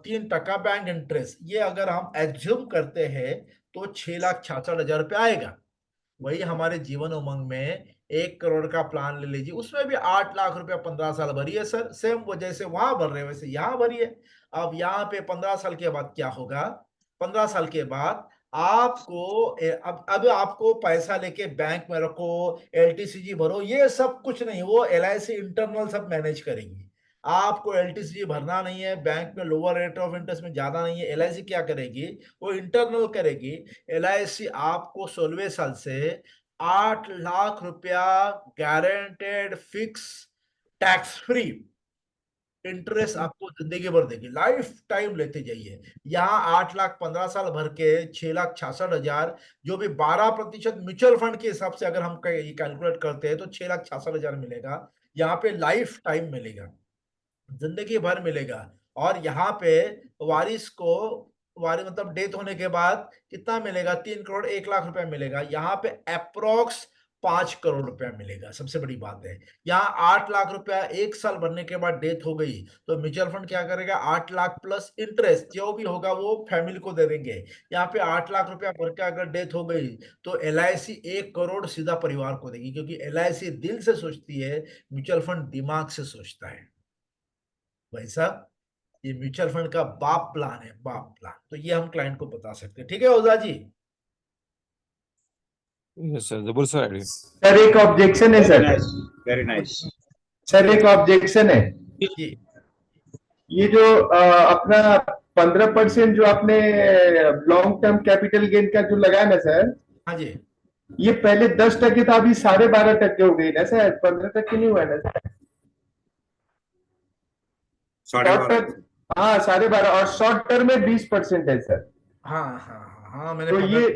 S1: 3% बैंक इंटरेस्ट। ये अगर हम एज्यूम करते हैं तो 6,66,000 रुपया आएगा। वही हमारे जीवन उमंग में 1 करोड़ का प्लान ले लीजिए, उसमें भी 8 लाख रुपया 15 साल भरिए सर। सेम वो जैसे वहां भर रहे वैसे यहाँ भरिए। अब यहाँ पे 15 साल के बाद क्या होगा, 15 साल के बाद आपको अब आपको पैसा लेके बैंक में रखो, एलटीसीजी भरो, ये सब कुछ नहीं, वो एलआईसी इंटरनल सब मैनेज करेंगी। आपको एलटीसीजी भरना नहीं है, बैंक में लोअर रेट ऑफ इंटरेस्ट में ज्यादा नहीं है। एलआईसी क्या करेगी, वो इंटरनल करेगी। एलआईसी आपको 16वें साल से 8 लाख रुपया guaranteed fix tax free interest आपको जिंदगी भर देगी, लाइफ टाइम लेते जाइए। यहाँ 8 लाख 15 साल भर के 6,66,000, जो भी 12% म्यूचुअल फंड के हिसाब से अगर हम कैलकुलेट करते हैं तो 6,66,000 मिलेगा। यहाँ पे लाइफ टाइम मिलेगा, जिंदगी भर मिलेगा। और यहाँ पे वारिस को मतलब डेथ होने के बाद कितना मिलेगा, 3,01,00,000 रुपया मिलेगा। यहाँ पे अप्रोक्स 5 करोड़ रुपया मिलेगा। सबसे बड़ी बात है, यहाँ 8 लाख रुपया 1 साल भरने के बाद डेथ हो गई तो म्यूचुअल फंड क्या करेगा, 8 लाख प्लस इंटरेस्ट जो भी होगा वो फैमिली को दे देंगे। यहाँ पे 8 लाख रुपया भर के अगर डेथ हो गई तो एलआईसी 1 करोड़ सीधा परिवार को देगी, क्योंकि एलआईसी दिल से सोचती है, म्यूचुअल फंड दिमाग से सोचता है। वैसा ये म्यूचुअल फंड का बाप प्लान है, बाप प्लान। तो ये हम क्लाइंट को बता सकते हैं। ठीक है ओझा जी?
S7: यस सर, जबरदस्त आइडिया।
S5: सर एक ऑब्जेक्शन है सर।
S4: Very nice.
S5: सर एक ऑब्जेक्शन है।
S1: जी।
S5: ये जो अपना 15% जो आपने लॉन्ग टर्म कैपिटल गेन का जो लगाया ना सर,
S1: हाँ जी।
S5: ये पहले 10% था, अभी 12.5% हो गई ना सर, 15% नहीं हुआ ना सर?
S3: 12.5।
S5: हाँ 12.5, और शॉर्ट टर्म में 20% है सर।
S1: हाँ हाँ हाँ हाँ, मैंने
S5: तो ये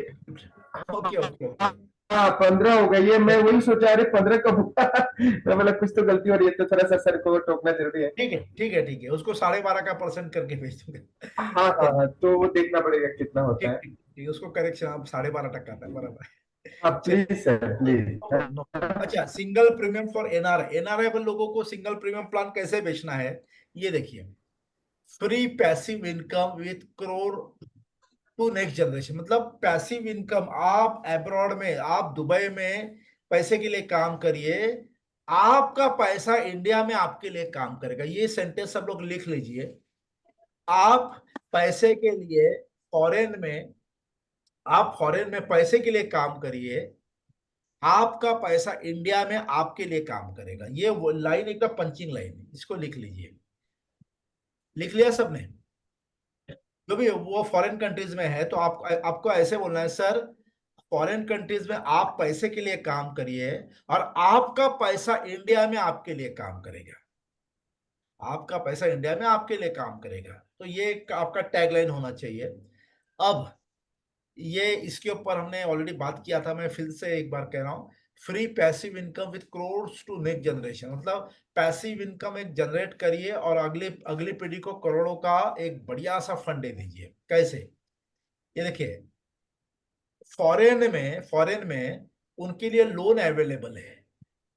S1: ओके ओके ओके।
S5: हाँ 15 हो गई। ये मैं वही सोचा, अरे 15 कब हुआ? तो मतलब कुछ तो गलती हो रही है, तो थोड़ा सा सर को टोकना जरूरी है।
S1: ठीक है ठीक है ठीक है, उसको 12.5% करके भेज दूंगा।
S5: हाँ हाँ हाँ, तो वो देखना पड़ेगा कितना होता है।
S1: ठीक, उसको करेक्शन अब 12.5% आता है, बराबर है।
S5: हाँ प्लीज सर प्लीज।
S1: अच्छा, single premium for NRI. NRI लोगों को सिंगल प्रीमियम प्लान कैसे बेचना है, ये देखिए। Free passive income with crore to next generation. मतलब पैसिव इनकम, आप अब्रॉड में, आप दुबई में पैसे के लिए काम करिए, आपका पैसा इंडिया में आपके लिए काम करेगा। ये सेंटेंस सब लोग लिख लीजिए। आप पैसे के लिए फॉरेन में, आप फॉरेन में पैसे के लिए काम करिए, आपका पैसा इंडिया में आपके लिए काम करेगा। ये वो लाइन एकदम पंचिंग लाइन है, इसको लिख लीजिए। लिख लिया सबने? जो भी वो फॉरेन कंट्रीज में है तो आपको ऐसे बोलना है, सर फॉरेन कंट्रीज में आप पैसे के लिए काम करिए और आपका पैसा इंडिया में आपके लिए काम करेगा। आपका पैसा इंडिया में आपके लिए काम करेगा। तो ये आपका टैगलाइन होना चाहिए। अब ये इसके ऊपर हमने ऑलरेडी बात किया था, मैं फिर से एक बार कह रहा हूं। Free passive income with crores to next generation. मतलब पैसिव इनकम एक जनरेट करिए और अगली पीढ़ी को करोड़ों का एक बढ़िया सा फंड दे दीजिए। कैसे, ये देखिए, फॉरेन में उनके लिए लोन अवेलेबल है,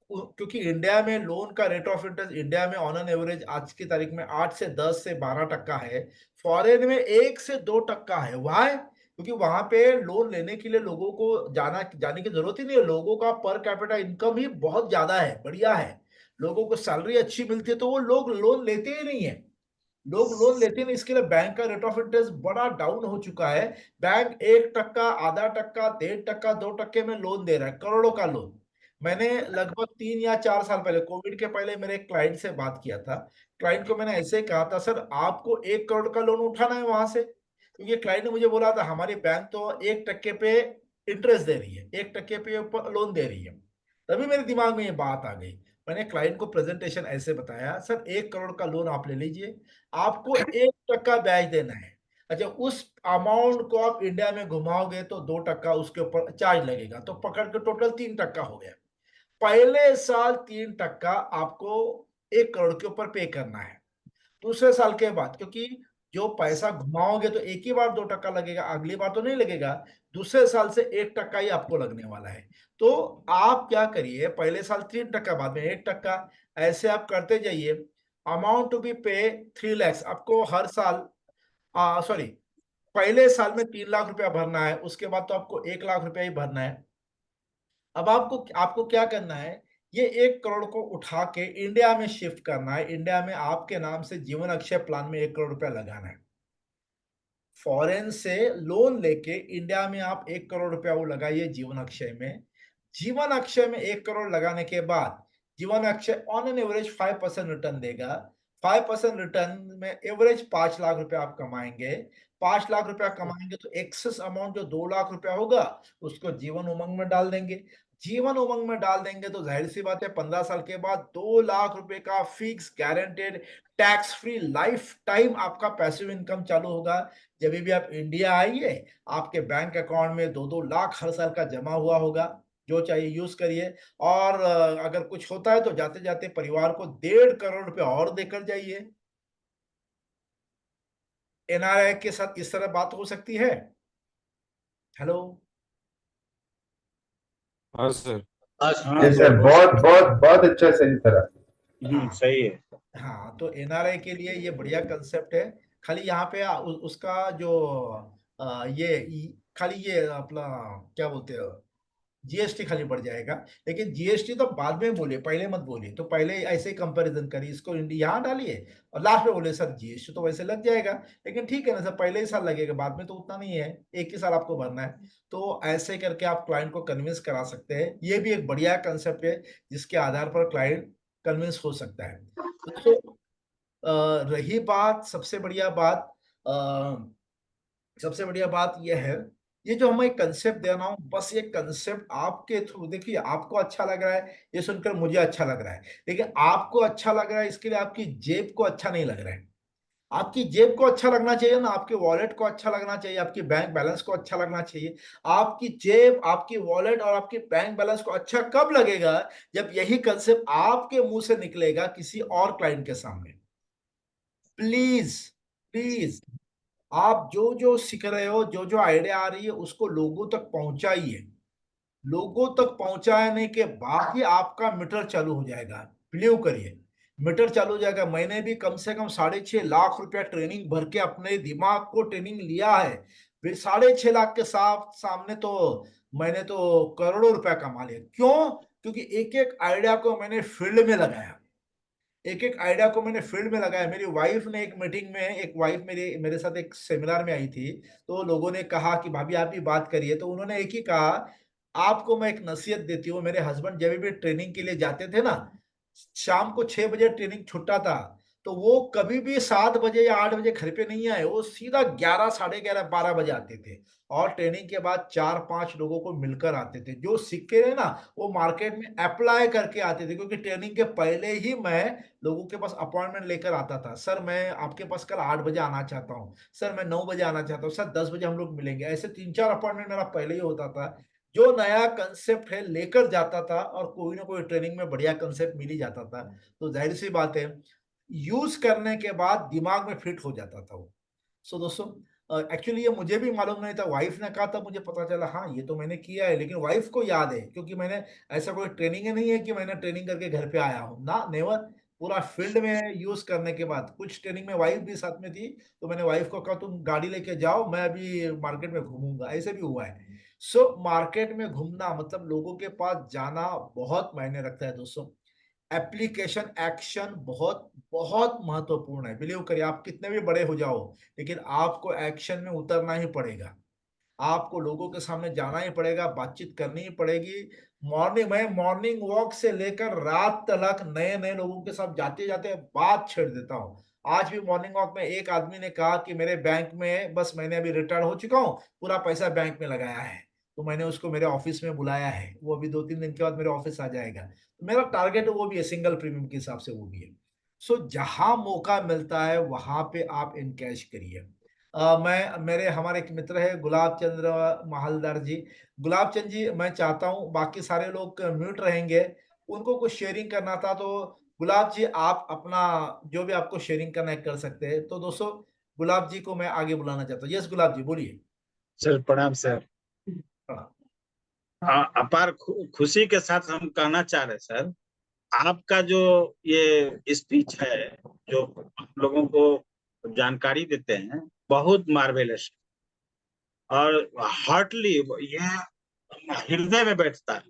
S1: क्योंकि इंडिया में लोन का रेट ऑफ इंटरेस्ट इंडिया में ऑन एन एवरेज आज की तारीख में 8 से 10 से 12% है। फॉरेन में 1 से 2% है। वाई? क्योंकि वहां पे लोन लेने के लिए लोगों को जाने की जरूरत ही नहीं है। लोगों का पर कैपिटा इनकम ही बहुत ज्यादा है, बढ़िया है। लोगों को सैलरी अच्छी मिलती है तो वो लोग लोन लेते ही नहीं है। लोग लोन लेते नहीं, इसके लिए बैंक का रेट ऑफ इंटरेस्ट बड़ा डाउन हो चुका है। बैंक 1%, आधा टक्का, 1.5%, 2% में लोन दे रहा है, करोड़ों का लोन। मैंने लगभग 3 या 4 साल पहले, कोविड के पहले, मेरे एक क्लाइंट से बात किया था। क्लाइंट को मैंने ऐसे कहा था, सर आपको 1 करोड़ का लोन उठाना है वहां से, क्योंकि क्लाइंट ने मुझे बोला था हमारी बैंक तो 1% पे इंटरेस्ट दे रही है, 1% पे ऊपर लोन दे रही है। तभी मेरे दिमाग में ये बात आ गई। मैंने क्लाइंट को प्रेजेंटेशन ऐसे बताया, सर 1 करोड़ का लोन आप ले लीजिए, आपको 1% ब्याज देना है। अच्छा, उस अमाउंट को आप इंडिया में घुमाओगे तो 2% उसके ऊपर चार्ज लगेगा, तो पकड़ के टोटल 3% हो गया। पहले साल 3% आपको 1 करोड़ के ऊपर पे करना है। दूसरे साल के बाद, क्योंकि जो पैसा घुमाओगे तो एक ही बार 2% लगेगा, अगली बार तो नहीं लगेगा। दूसरे साल से 1% ही आपको लगने वाला है। तो आप क्या करिए, पहले साल 3%, बाद में 1%, ऐसे आप करते जाइए। अमाउंट टू बी पे 3 लाख आपको हर साल, सॉरी, पहले साल में 3 लाख रुपया भरना है, उसके बाद तो आपको 1 लाख रुपया ही भरना है। अब आपको आपको क्या करना है, ये 1 करोड़ को उठा के इंडिया में शिफ्ट करना है। इंडिया में आपके नाम से जीवन अक्षय प्लान में 1 करोड़ रुपया लगाना है। फॉरेन से लोन लेके इंडिया में आप 1 करोड़ रुपया वो लगाइए जीवन अक्षय में। जीवन अक्षय में 1 करोड़ लगाने के बाद जीवन Akshay on an average 5% return देगा। 5% रिटर्न में एवरेज 5 लाख रुपया आप कमाएंगे। 5 लाख रुपया कमाएंगे तो एक्सेस अमाउंट जो 2 लाख रुपया होगा उसको जीवन उमंग में डाल देंगे। जीवन उमंग में डाल देंगे तो जाहिर सी बात है 15 साल के बाद 2 लाख रुपए का fix guaranteed tax free life time आपका पैसिव इनकम चालू होगा। जब भी आप इंडिया आइए, आपके बैंक अकाउंट में 2-2 लाख हर साल का जमा हुआ होगा। जो चाहिए यूज करिए। और अगर कुछ होता है तो जाते जाते परिवार को 1.5 करोड़ रुपए और देकर जाइए। एनआरआई के साथ इस तरह बात हो सकती है। हेलो।
S7: हाँ सर।
S4: हाँ
S5: जी सर,
S4: तो
S5: बहुत बहुत बहुत अच्छा सही तरह।
S4: सही है।
S1: हाँ, तो एनआरआई के लिए ये बढ़िया कंसेप्ट है। खाली यहाँ पे उसका जो खाली ये अपना क्या बोलते हैं, जीएसटी खाली बढ़ जाएगा। लेकिन जीएसटी तो बाद में बोलिए, पहले मत बोलिए। तो पहले ऐसे ही कंपैरिजन करिए, इसको यहाँ डालिए और लास्ट में बोले सर जीएसटी तो वैसे लग जाएगा। लेकिन ठीक है ना सर, पहले ही साल लगेगा, बाद में तो उतना नहीं है, एक ही साल आपको भरना है। तो ऐसे करके आप क्लाइंट को कन्विंस करा सकते हैं। ये भी एक बढ़िया कंसेप्ट है जिसके आधार पर क्लाइंट कन्विंस हो सकता है। तो रही बात, सबसे बढ़िया बात यह है, ये जो मैं कंसेप्ट दे रहा हूँ, बस ये कंसेप्ट आपके थ्रू, देखिए आपको अच्छा लग रहा है, ये सुनकर मुझे अच्छा लग रहा है। लेकिन आपको अच्छा लग रहा है, इसके लिए आपकी जेब को अच्छा नहीं लग रहा है। आपकी जेब को अच्छा लगना चाहिए ना, आपके वॉलेट को अच्छा लगना चाहिए, आपकी बैंक बैलेंस को अच्छा लगना चाहिए। आपकी जेब, आपकी वॉलेट और आपकी बैंक बैलेंस को अच्छा कब लगेगा, जब यही कंसेप्ट आपके मुंह से निकलेगा किसी और क्लाइंट के सामने। प्लीज प्लीज, आप जो जो सीख रहे हो, जो जो आइडिया आ रही है, उसको लोगों तक पहुंचाइए। लोगों तक पहुंचाने के बाद ही आपका मीटर चालू हो जाएगा। बिलीव करिए, मीटर चालू हो जाएगा। मैंने भी कम से कम 6.5 लाख रुपया ट्रेनिंग भर के अपने दिमाग को ट्रेनिंग लिया है। फिर 6.5 लाख के साथ सामने तो मैंने तो करोड़ों रुपया कमा लिया। क्यों? क्योंकि एक एक आइडिया को मैंने फील्ड में लगाया। एक एक आइडिया को मैंने फील्ड में लगाया। मेरी वाइफ ने एक मीटिंग में, एक वाइफ मेरे साथ एक सेमिनार में आई थी, तो लोगों ने कहा कि भाभी आप भी बात करिए। तो उन्होंने एक ही कहा, आपको मैं एक नसीहत देती हूँ। मेरे हस्बैंड जब भी ट्रेनिंग के लिए जाते थे ना, शाम को 6 बजे ट्रेनिंग छुट्टा था, तो वो कभी भी 7 बजे या 8 बजे घर पे नहीं आए, वो सीधा 11, साढ़े 11, 12 बजे आते थे। और ट्रेनिंग के बाद 4-5 लोगों को मिलकर आते थे, जो सीख के ना वो मार्केट में अप्लाई करके आते थे। क्योंकि ट्रेनिंग के पहले ही मैं लोगों के पास अपॉइंटमेंट लेकर आता था। सर मैं आपके पास कल 8 बजे आना चाहता हूँ, सर मैं 9 बजे आना चाहता हूँ, सर 10 बजे हम लोग मिलेंगे। ऐसे 3-4 अपॉइंटमेंट मेरा पहले ही होता था। जो नया कंसेप्ट है लेकर जाता था, और कोई ना कोई ट्रेनिंग में बढ़िया कंसेप्ट मिल ही जाता था। तो जाहिर सी बात है, यूज करने के बाद दिमाग में फिट हो जाता था वो। सो दोस्तों, एक्चुअली ये मुझे भी मालूम नहीं था, वाइफ ने कहा था, मुझे पता चला हाँ ये तो मैंने किया है। लेकिन वाइफ को याद है, क्योंकि मैंने ऐसा कोई ट्रेनिंग ही नहीं है कि मैंने ट्रेनिंग करके घर पे आया हूँ ना, नेवर। पूरा फील्ड में यूज करने के बाद, कुछ ट्रेनिंग में वाइफ भी साथ में थी, तो मैंने वाइफ को कहा तुम गाड़ी लेके जाओ, मैं अभी मार्केट में घूमूंगा। ऐसे भी हुआ है। सो मार्केट में घूमना मतलब लोगों के पास जाना बहुत मायने रखता है दोस्तों। एप्लीकेशन एक्शन बहुत बहुत महत्वपूर्ण है। बिलीव करिए, आप कितने भी बड़े हो जाओ, लेकिन आपको एक्शन में उतरना ही पड़ेगा। आपको लोगों के सामने जाना ही पड़ेगा, बातचीत करनी ही पड़ेगी। मॉर्निंग वॉक से लेकर रात तक नए नए लोगों के साथ जाते जाते बात छेड़ देता हूँ। आज भी मॉर्निंग वॉक में एक आदमी ने कहा कि मेरे बैंक में, बस मैंने अभी रिटायर हो चुका हूँ, पूरा पैसा बैंक में लगाया है, तो मैंने उसको मेरे ऑफिस में बुलाया है। वो अभी 2-3 दिन के बाद मेरे ऑफिस आ जाएगा। तो मेरा टारगेट वो भी है, सिंगल प्रीमियम के हिसाब से वो भी है। सो जहां मौका मिलता है वहां पे आप इनकैश करिए। मेरे हमारे एक मित्र है गुलाब चंद्र महालदार जी। गुलाब चंद जी, मैं चाहता हूँ बाकी सारे लोग म्यूट रहेंगे, उनको कुछ शेयरिंग करना था, तो गुलाब जी आप अपना जो भी आपको शेयरिंग करना है कर सकते हैं। तो दोस्तों, गुलाब जी को मैं आगे बुलाना चाहता हूँ। यस गुलाब जी, बोलिए।
S4: सर प्रणाम सर।
S1: हाँ।
S4: अपार खुशी के साथ हम कहना चाह रहे हैं सर, आपका जो ये स्पीच है, जो आप लोगों को जानकारी देते हैं, बहुत मार्वेलस और हार्टली ये हृदय में बैठता है,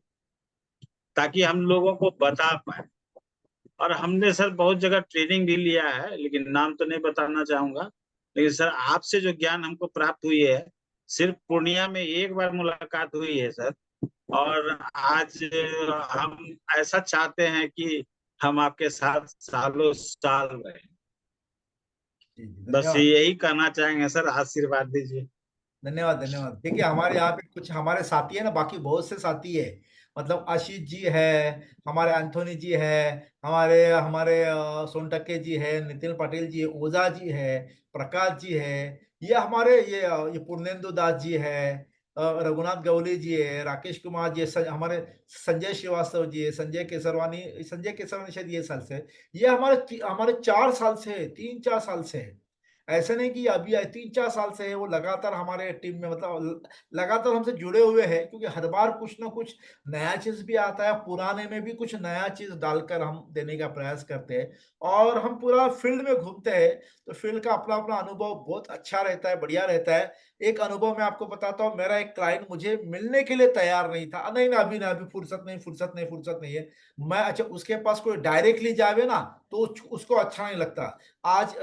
S4: ताकि हम लोगों को बता पाए। और हमने सर बहुत जगह ट्रेनिंग भी लिया है, लेकिन नाम तो नहीं बताना चाहूंगा। लेकिन सर आपसे जो ज्ञान हमको प्राप्त हुई है, सिर्फ पूर्णिया में एक बार मुलाकात हुई है सर, और आज हम ऐसा चाहते हैं कि हम आपके साथ सालों साल रहे।
S1: जी जी,
S4: बस
S1: धन्यवाद।
S4: यही कहना चाहेंगे सर, आशीर्वाद दीजिए।
S1: धन्यवाद धन्यवाद। देखिए, हमारे यहाँ पे कुछ हमारे साथी है ना, बाकी बहुत से साथी है। मतलब आशीष जी है, हमारे एंथोनी जी है, हमारे हमारे सोनटक्के जी है, नितिन पटेल जी है, ओझा जी है, प्रकाश जी है, ये हमारे ये पूर्णेंदु दास जी है, रघुनाथ गवली जी है, राकेश कुमार जी है, हमारे संजय श्रीवास्तव जी है, संजय केसरवानी शायद ये साल से, ये हमारे हमारे 4 साल से है, 3-4 साल से है। ऐसे नहीं कि अभी 3-4 साल से है, वो लगातार हमारे टीम में, मतलब लगातार हमसे जुड़े हुए हैं, क्योंकि हर बार कुछ ना कुछ नया चीज भी आता है, पुराने में भी कुछ नया चीज डालकर हम देने का प्रयास करते हैं। और हम पूरा फील्ड में घूमते हैं, तो फील्ड का अपना अपना अनुभव बहुत अच्छा रहता है, बढ़िया रहता है। एक अनुभव मैं आपको बताता हूँ, मेरा एक क्लाइंट मुझे मिलने के लिए तैयार नहीं था, नहीं ना अभी ना अभी, फुर्सत नहीं, फुर्सत नहीं, फुर्सत नहीं है। मैं अच्छा उसके पास कोई डायरेक्टली जावे ना, तो उसको अच्छा नहीं लगता। आज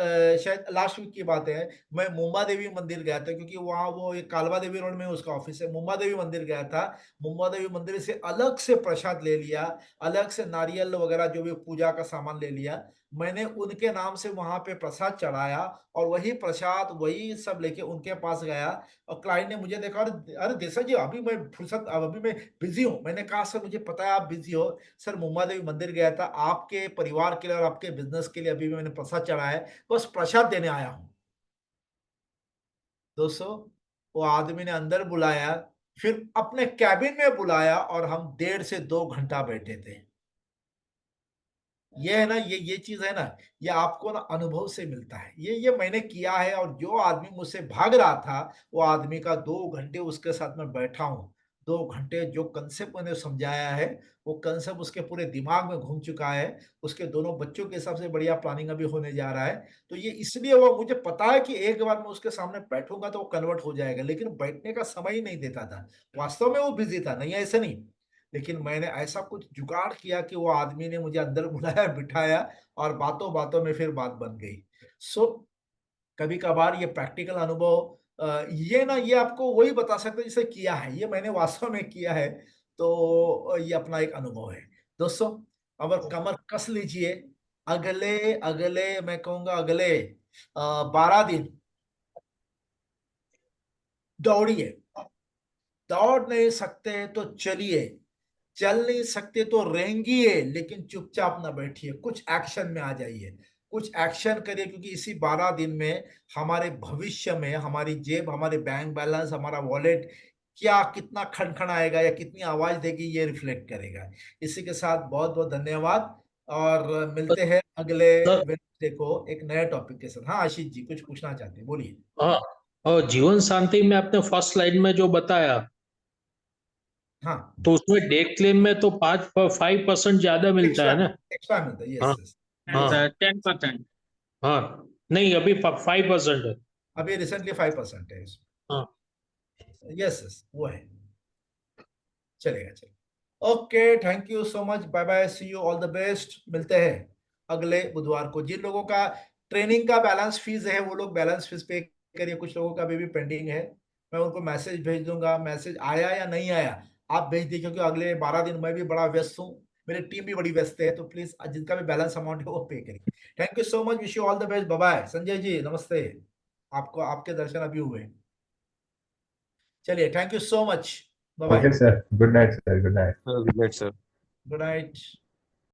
S1: शायद लास्ट वीक की बात है, मैं मुंबा देवी मंदिर गया था, क्योंकि वहाँ वो एक कालवा देवी रोड में उसका ऑफिस है। मुंबा देवी मंदिर गया था, मुंबा देवी मंदिर से अलग से प्रसाद ले लिया, अलग से नारियल वगैरह जो भी पूजा का सामान ले लिया। मैंने उनके नाम से वहां पे प्रसाद चढ़ाया, और वही प्रसाद वही सब लेके उनके पास गया। और क्लाइंट ने मुझे देखा, अरे अरे देसा जी, अभी मैं फुर्सत, अभी मैं बिजी हूँ। मैंने कहा सर मुझे पता है आप बिजी हो, सर मुंबा देवी मंदिर गया था, आपके परिवार के लिए और आपके बिजनेस के लिए अभी मैंने प्रसाद चढ़ाया है, बस प्रसाद देने आया हूं। दोस्तों, वो आदमी ने अंदर बुलाया, फिर अपने कैबिन में बुलाया, और हम 1.5 से 2 घंटा बैठे थे। ये है ना, ये चीज है ना, ये आपको ना अनुभव से मिलता है। ये मैंने किया है, और जो आदमी मुझसे भाग रहा था, वो आदमी का 2 घंटे उसके साथ में बैठा हूँ। 2 घंटे जो कंसेप्ट मैंने समझाया है, वो कंसेप्ट उसके पूरे दिमाग में घूम चुका है। उसके दोनों बच्चों के हिसाब से बढ़िया प्लानिंग अभी होने जा रहा है। तो ये इसलिए वो, मुझे पता है कि एक बार मैं उसके सामने बैठूंगा तो वो कन्वर्ट हो जाएगा, लेकिन बैठने का समय ही नहीं देता था। वास्तव में वो बिजी था, नहीं ऐसे नहीं, लेकिन मैंने ऐसा कुछ जुगाड़ किया कि वो आदमी ने मुझे अंदर बुलाया, बिठाया, और बातों बातों में फिर बात बन गई। सो कभी कभार ये प्रैक्टिकल अनुभव, ये ना, ये आपको वही बता सकते जिसे किया है, ये मैंने वास्तव में किया है। तो ये अपना एक अनुभव है। दोस्तों, अब कमर कस लीजिए। अगले अगले मैं कहूंगा अगले 12 दिन दौड़िए। दौड़ नहीं सकते तो चलिए, चल नहीं सकते तो रेंगिए, लेकिन चुपचाप ना बैठिए, कुछ एक्शन में आ जाइए, कुछ एक्शन करिए, क्योंकि इसी 12 दिन में हमारे भविष्य में हमारी जेब, हमारे बैंक बैलेंस, हमारा वॉलेट क्या कितना खनखनाएगा या कितनी आवाज देगी, ये रिफ्लेक्ट करेगा। इसी के साथ बहुत बहुत धन्यवाद, और मिलते हैं अगले
S2: सर,
S1: वेडनेसडे को एक नए टॉपिक के साथ। हाँ आशीष जी, कुछ पूछना चाहते हैं, बोलिए।
S2: हाँ, और जीवन शांति में आपने फर्स्ट लाइन में जो बताया,
S1: हाँ,
S2: तो उसमें डे क्लेम में तो 5% ज्यादा मिलता
S1: एक्स्ट्रा
S2: है ना?
S1: एक्स्ट्रा मिलता है,
S2: हाँ,
S1: यस।
S2: हाँ,
S4: 10%।
S2: हाँ, नहीं अभी 5% है।
S1: अभी रिसेंटली 5% है।
S2: हाँ।
S1: यस यस, वो है, चलेगा चलेगा। Okay, thank you so much, bye bye, see you, all the best. मिलते हैं अगले बुधवार को। जिन लोगों का ट्रेनिंग का बैलेंस फीस है वो लोग बैलेंस फीस पे करिए, कुछ लोगों का अभी भी पेंडिंग है। मैं उनको मैसेज भेज दूंगा, मैसेज आया या नहीं आया आप भेज दीजिए, क्योंकि अगले 12 दिन मैं भी बड़ा व्यस्त हूँ, मेरी टीम भी बड़ी व्यस्त है, तो प्लीज जिनका भी बैलेंस अमाउंट है वो पे करिए। Thank you so much, wish you all the best, bye bye. Sanjay ji नमस्ते, आपको आपके दर्शन अभी हुए। चलिए, thank you so much, bye
S5: okay
S1: bye,
S5: sir, good night sir, good night.
S7: Good night, sir.
S1: Good night.